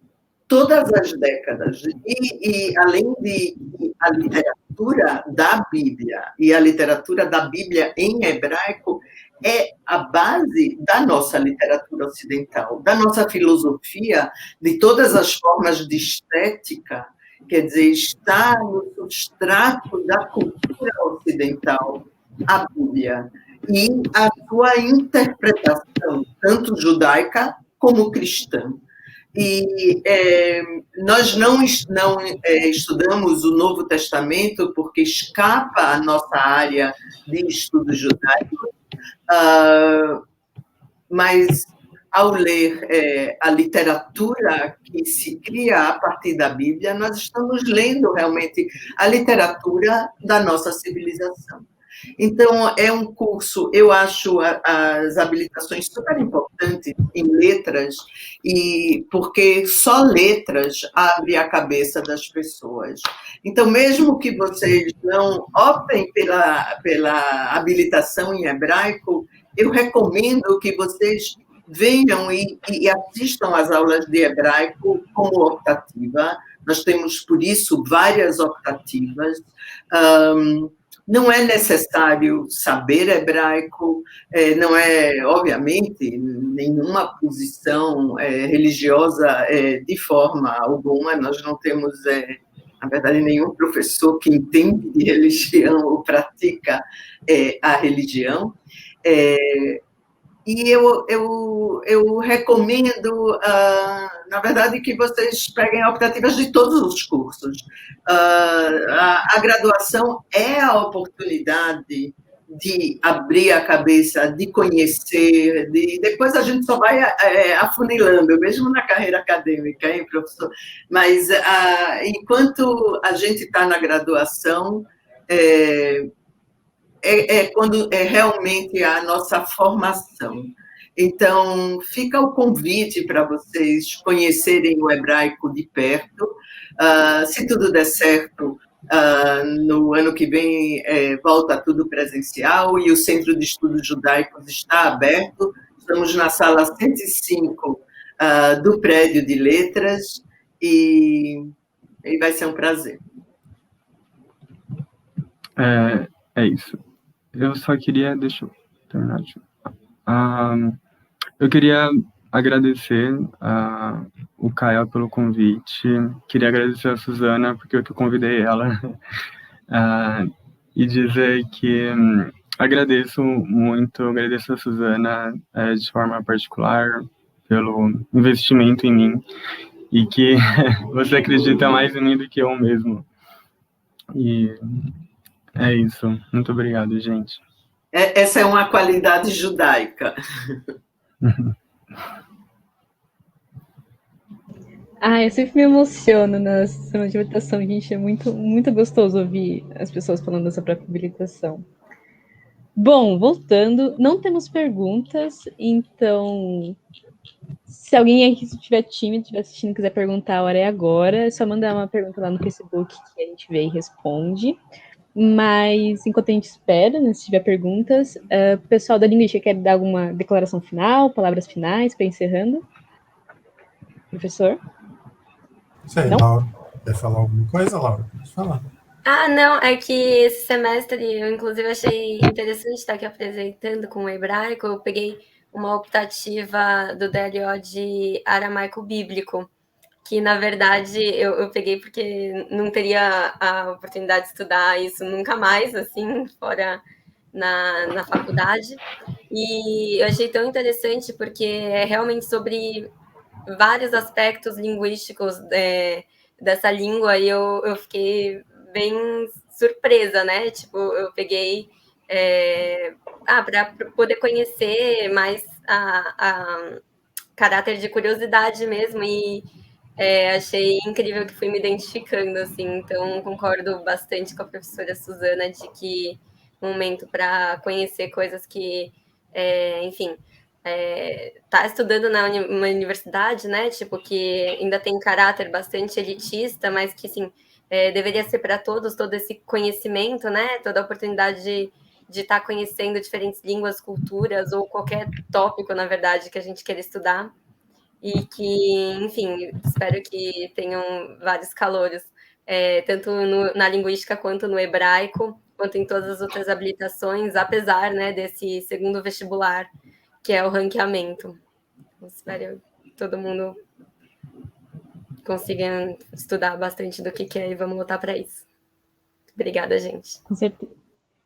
todas as décadas. E além de a literatura da Bíblia, e a literatura da Bíblia em hebraico, é a base da nossa literatura ocidental, da nossa filosofia, de todas as formas de estética, quer dizer, está no substrato da cultura ocidental, a Bíblia, e a sua interpretação, tanto judaica como cristã. E nós não estudamos o Novo Testamento porque escapa à nossa área de estudo judaico, mas ao ler a literatura que se cria a partir da Bíblia, nós estamos lendo realmente a literatura da nossa civilização. Então, é um curso, eu acho as habilitações super importantes em letras, e porque só letras abre a cabeça das pessoas. Então, mesmo que vocês não optem pela habilitação em hebraico, eu recomendo que vocês venham e assistam às aulas de hebraico como optativa. Nós temos, por isso, várias optativas. Não é necessário saber hebraico, não é, obviamente, nenhuma posição religiosa de forma alguma. Nós não temos, na verdade, nenhum professor que entende de religião ou pratica a religião. E eu recomendo, na verdade, que vocês peguem optativas de todos os cursos. A graduação é a oportunidade de abrir a cabeça, de conhecer, depois a gente só vai afunilando, mesmo na carreira acadêmica, hein, professor? Mas enquanto a gente está na graduação, quando é realmente a nossa formação. Então, fica o convite para vocês conhecerem o hebraico de perto. Se tudo der certo, no ano que vem volta tudo presencial e o Centro de Estudos Judaicos está aberto. Estamos na sala 105 do prédio de letras e vai ser um prazer. É isso. Eu só queria... Deixa eu terminar. Eu queria agradecer o Caio pelo convite. Queria agradecer a Suzana, porque eu que convidei ela. E dizer que agradeço muito, agradeço a Suzana de forma particular pelo investimento em mim e que você acredita mais em mim do que eu mesmo. E é isso. Muito obrigado, gente. Essa é uma qualidade judaica. Eu sempre me emociono nas semanas de habilitação, gente. É muito, muito gostoso ouvir as pessoas falando da sua própria habilitação. Bom, voltando, não temos perguntas, então se alguém aqui estiver tímido, estiver assistindo e quiser perguntar, a hora é agora. É só mandar uma pergunta lá no Facebook que a gente vê e responde. Mas, enquanto a gente espera, né, se tiver perguntas, o pessoal da Linguística quer dar alguma declaração final, palavras finais, para encerrando? Professor? Sei, Laura, quer falar alguma coisa, Laura? Pode falar. Não, é que esse semestre eu, inclusive, achei interessante estar aqui apresentando com o hebraico. Eu peguei uma optativa do DLO de aramaico bíblico, que, na verdade, eu peguei porque não teria a oportunidade de estudar isso nunca mais, assim, fora na faculdade. E eu achei tão interessante porque é realmente sobre vários aspectos linguísticos dessa língua, e eu fiquei bem surpresa, né? Tipo, eu peguei para poder conhecer mais a caráter de curiosidade mesmo, e achei incrível que fui me identificando, assim. Então, concordo bastante com a professora Suzana de que momento para conhecer coisas que, enfim, tá estudando numa universidade, né, tipo, que ainda tem caráter bastante elitista, mas que, assim, deveria ser para todos, todo esse conhecimento, né, toda a oportunidade de estar conhecendo diferentes línguas, culturas, ou qualquer tópico, na verdade, que a gente queira estudar, e que, enfim, espero que tenham vários calouros, tanto na linguística quanto no hebraico, quanto em todas as outras habilitações, apesar, né, desse segundo vestibular, que é o ranqueamento. Espero que todo mundo consiga estudar bastante do que quer e vamos lutar para isso. Obrigada, gente. Com certeza.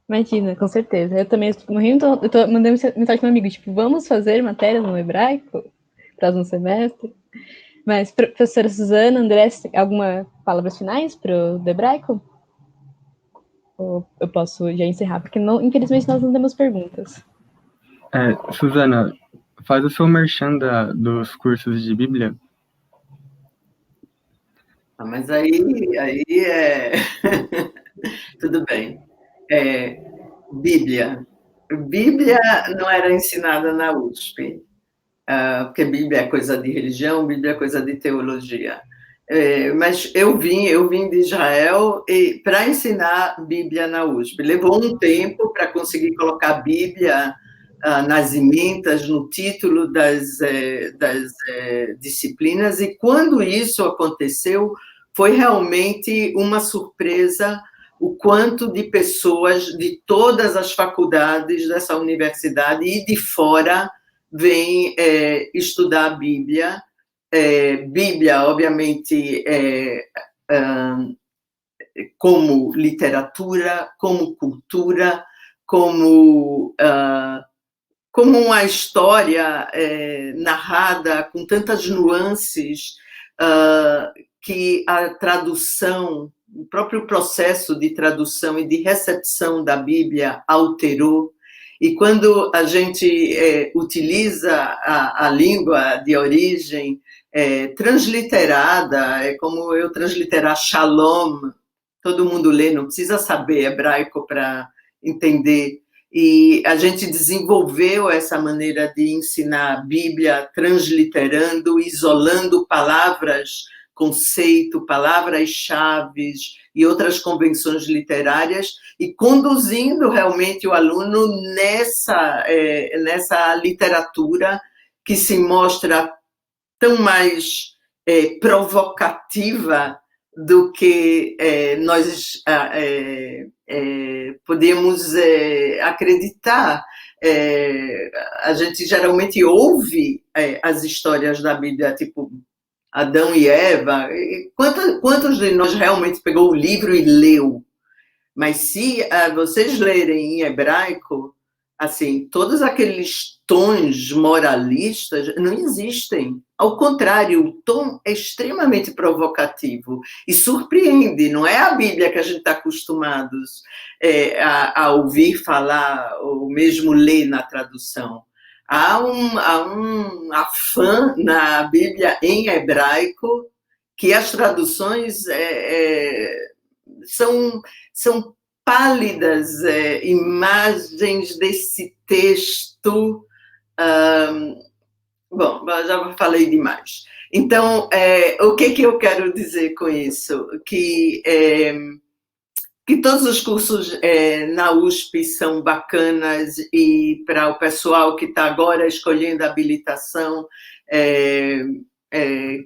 Imagina, com certeza. Eu também estou morrendo, eu tô mandando mensagem para um amigo, tipo, vamos fazer matérias no hebraico? Próximo semestre? Mas, professora Suzana, André, alguma palavras finais para o do hebraico? Ou eu posso já encerrar? Porque, não, infelizmente, nós não temos perguntas. Suzana, faz o seu merchan dos cursos de Bíblia. Mas aí é... Tudo bem. Bíblia. Bíblia não era ensinada na USP, porque Bíblia é coisa de religião, Bíblia é coisa de teologia. Mas eu vim de Israel para ensinar Bíblia na USP. Levou um tempo para conseguir colocar a Bíblia nas ementas, no título das disciplinas, e quando isso aconteceu, foi realmente uma surpresa o quanto de pessoas de todas as faculdades dessa universidade e de fora vêm estudar a Bíblia. Bíblia, obviamente, como literatura, como cultura, como uma história narrada com tantas nuances que a tradução, o próprio processo de tradução e de recepção da Bíblia alterou. E quando a gente utiliza a língua de origem transliterada, é como eu transliterar Shalom, todo mundo lê, não precisa saber hebraico para entender. E a gente desenvolveu essa maneira de ensinar a Bíblia transliterando, isolando palavras, conceito, palavras-chave e outras convenções literárias, e conduzindo realmente o aluno nessa literatura que se mostra tão mais provocativa do que nós podemos acreditar. A gente geralmente ouve as histórias da Bíblia, tipo Adão e Eva. Quantos de nós realmente pegou o livro e leu? Mas se vocês lerem em hebraico, assim, todos aqueles tons moralistas não existem. Ao contrário, o tom é extremamente provocativo e surpreende. Não é a Bíblia que a gente está acostumados a ouvir falar ou mesmo ler na tradução. Há um afã na Bíblia em hebraico que as traduções são pálidas imagens desse texto. Bom, já falei demais. Então, o que eu quero dizer com isso? Que todos os cursos na USP são bacanas, e para o pessoal que está agora escolhendo a habilitação,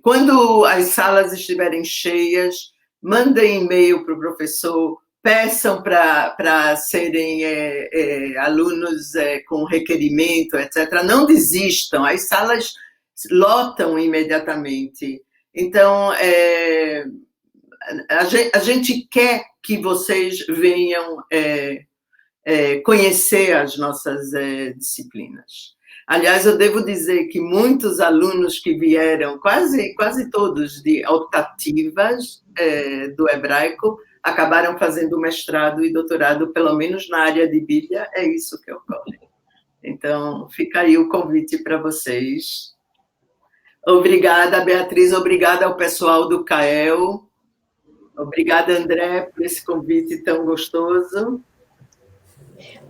quando as salas estiverem cheias, mandem e-mail para o professor, peçam para serem alunos com requerimento, etc. Não desistam, as salas lotam imediatamente. Então, a gente quer que vocês venham conhecer as nossas disciplinas. Aliás, eu devo dizer que muitos alunos que vieram, quase todos de optativas do hebraico, acabaram fazendo mestrado e doutorado, pelo menos na área de Bíblia, é isso que ocorre. Então, fica aí o convite para vocês. Obrigada, Beatriz, obrigada ao pessoal do CAEL, obrigada, André, por esse convite tão gostoso.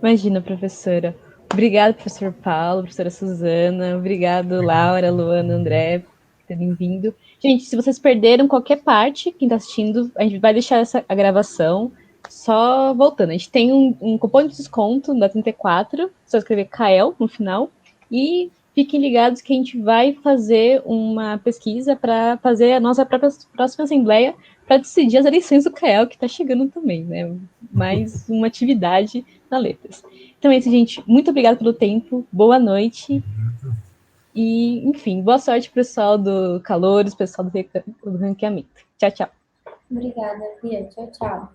Imagina, professora. Obrigada, professor Paulo, professora Suzana. Obrigado, Laura, Luana, André, por terem vindo. Gente, se vocês perderam qualquer parte, quem está assistindo, a gente vai deixar a gravação. Só voltando, a gente tem um cupom de desconto da 34, só escrever Kael no final. E fiquem ligados que a gente vai fazer uma pesquisa para fazer a nossa próxima assembleia para decidir as eleições do Kael, que está chegando também, né? Mais uma atividade na Letras. Então é isso, gente. Muito obrigada pelo tempo. Boa noite. E, enfim, boa sorte, pessoal do Calouros, pessoal do ranqueamento. Tchau, tchau. Obrigada, Bia. Tchau, tchau.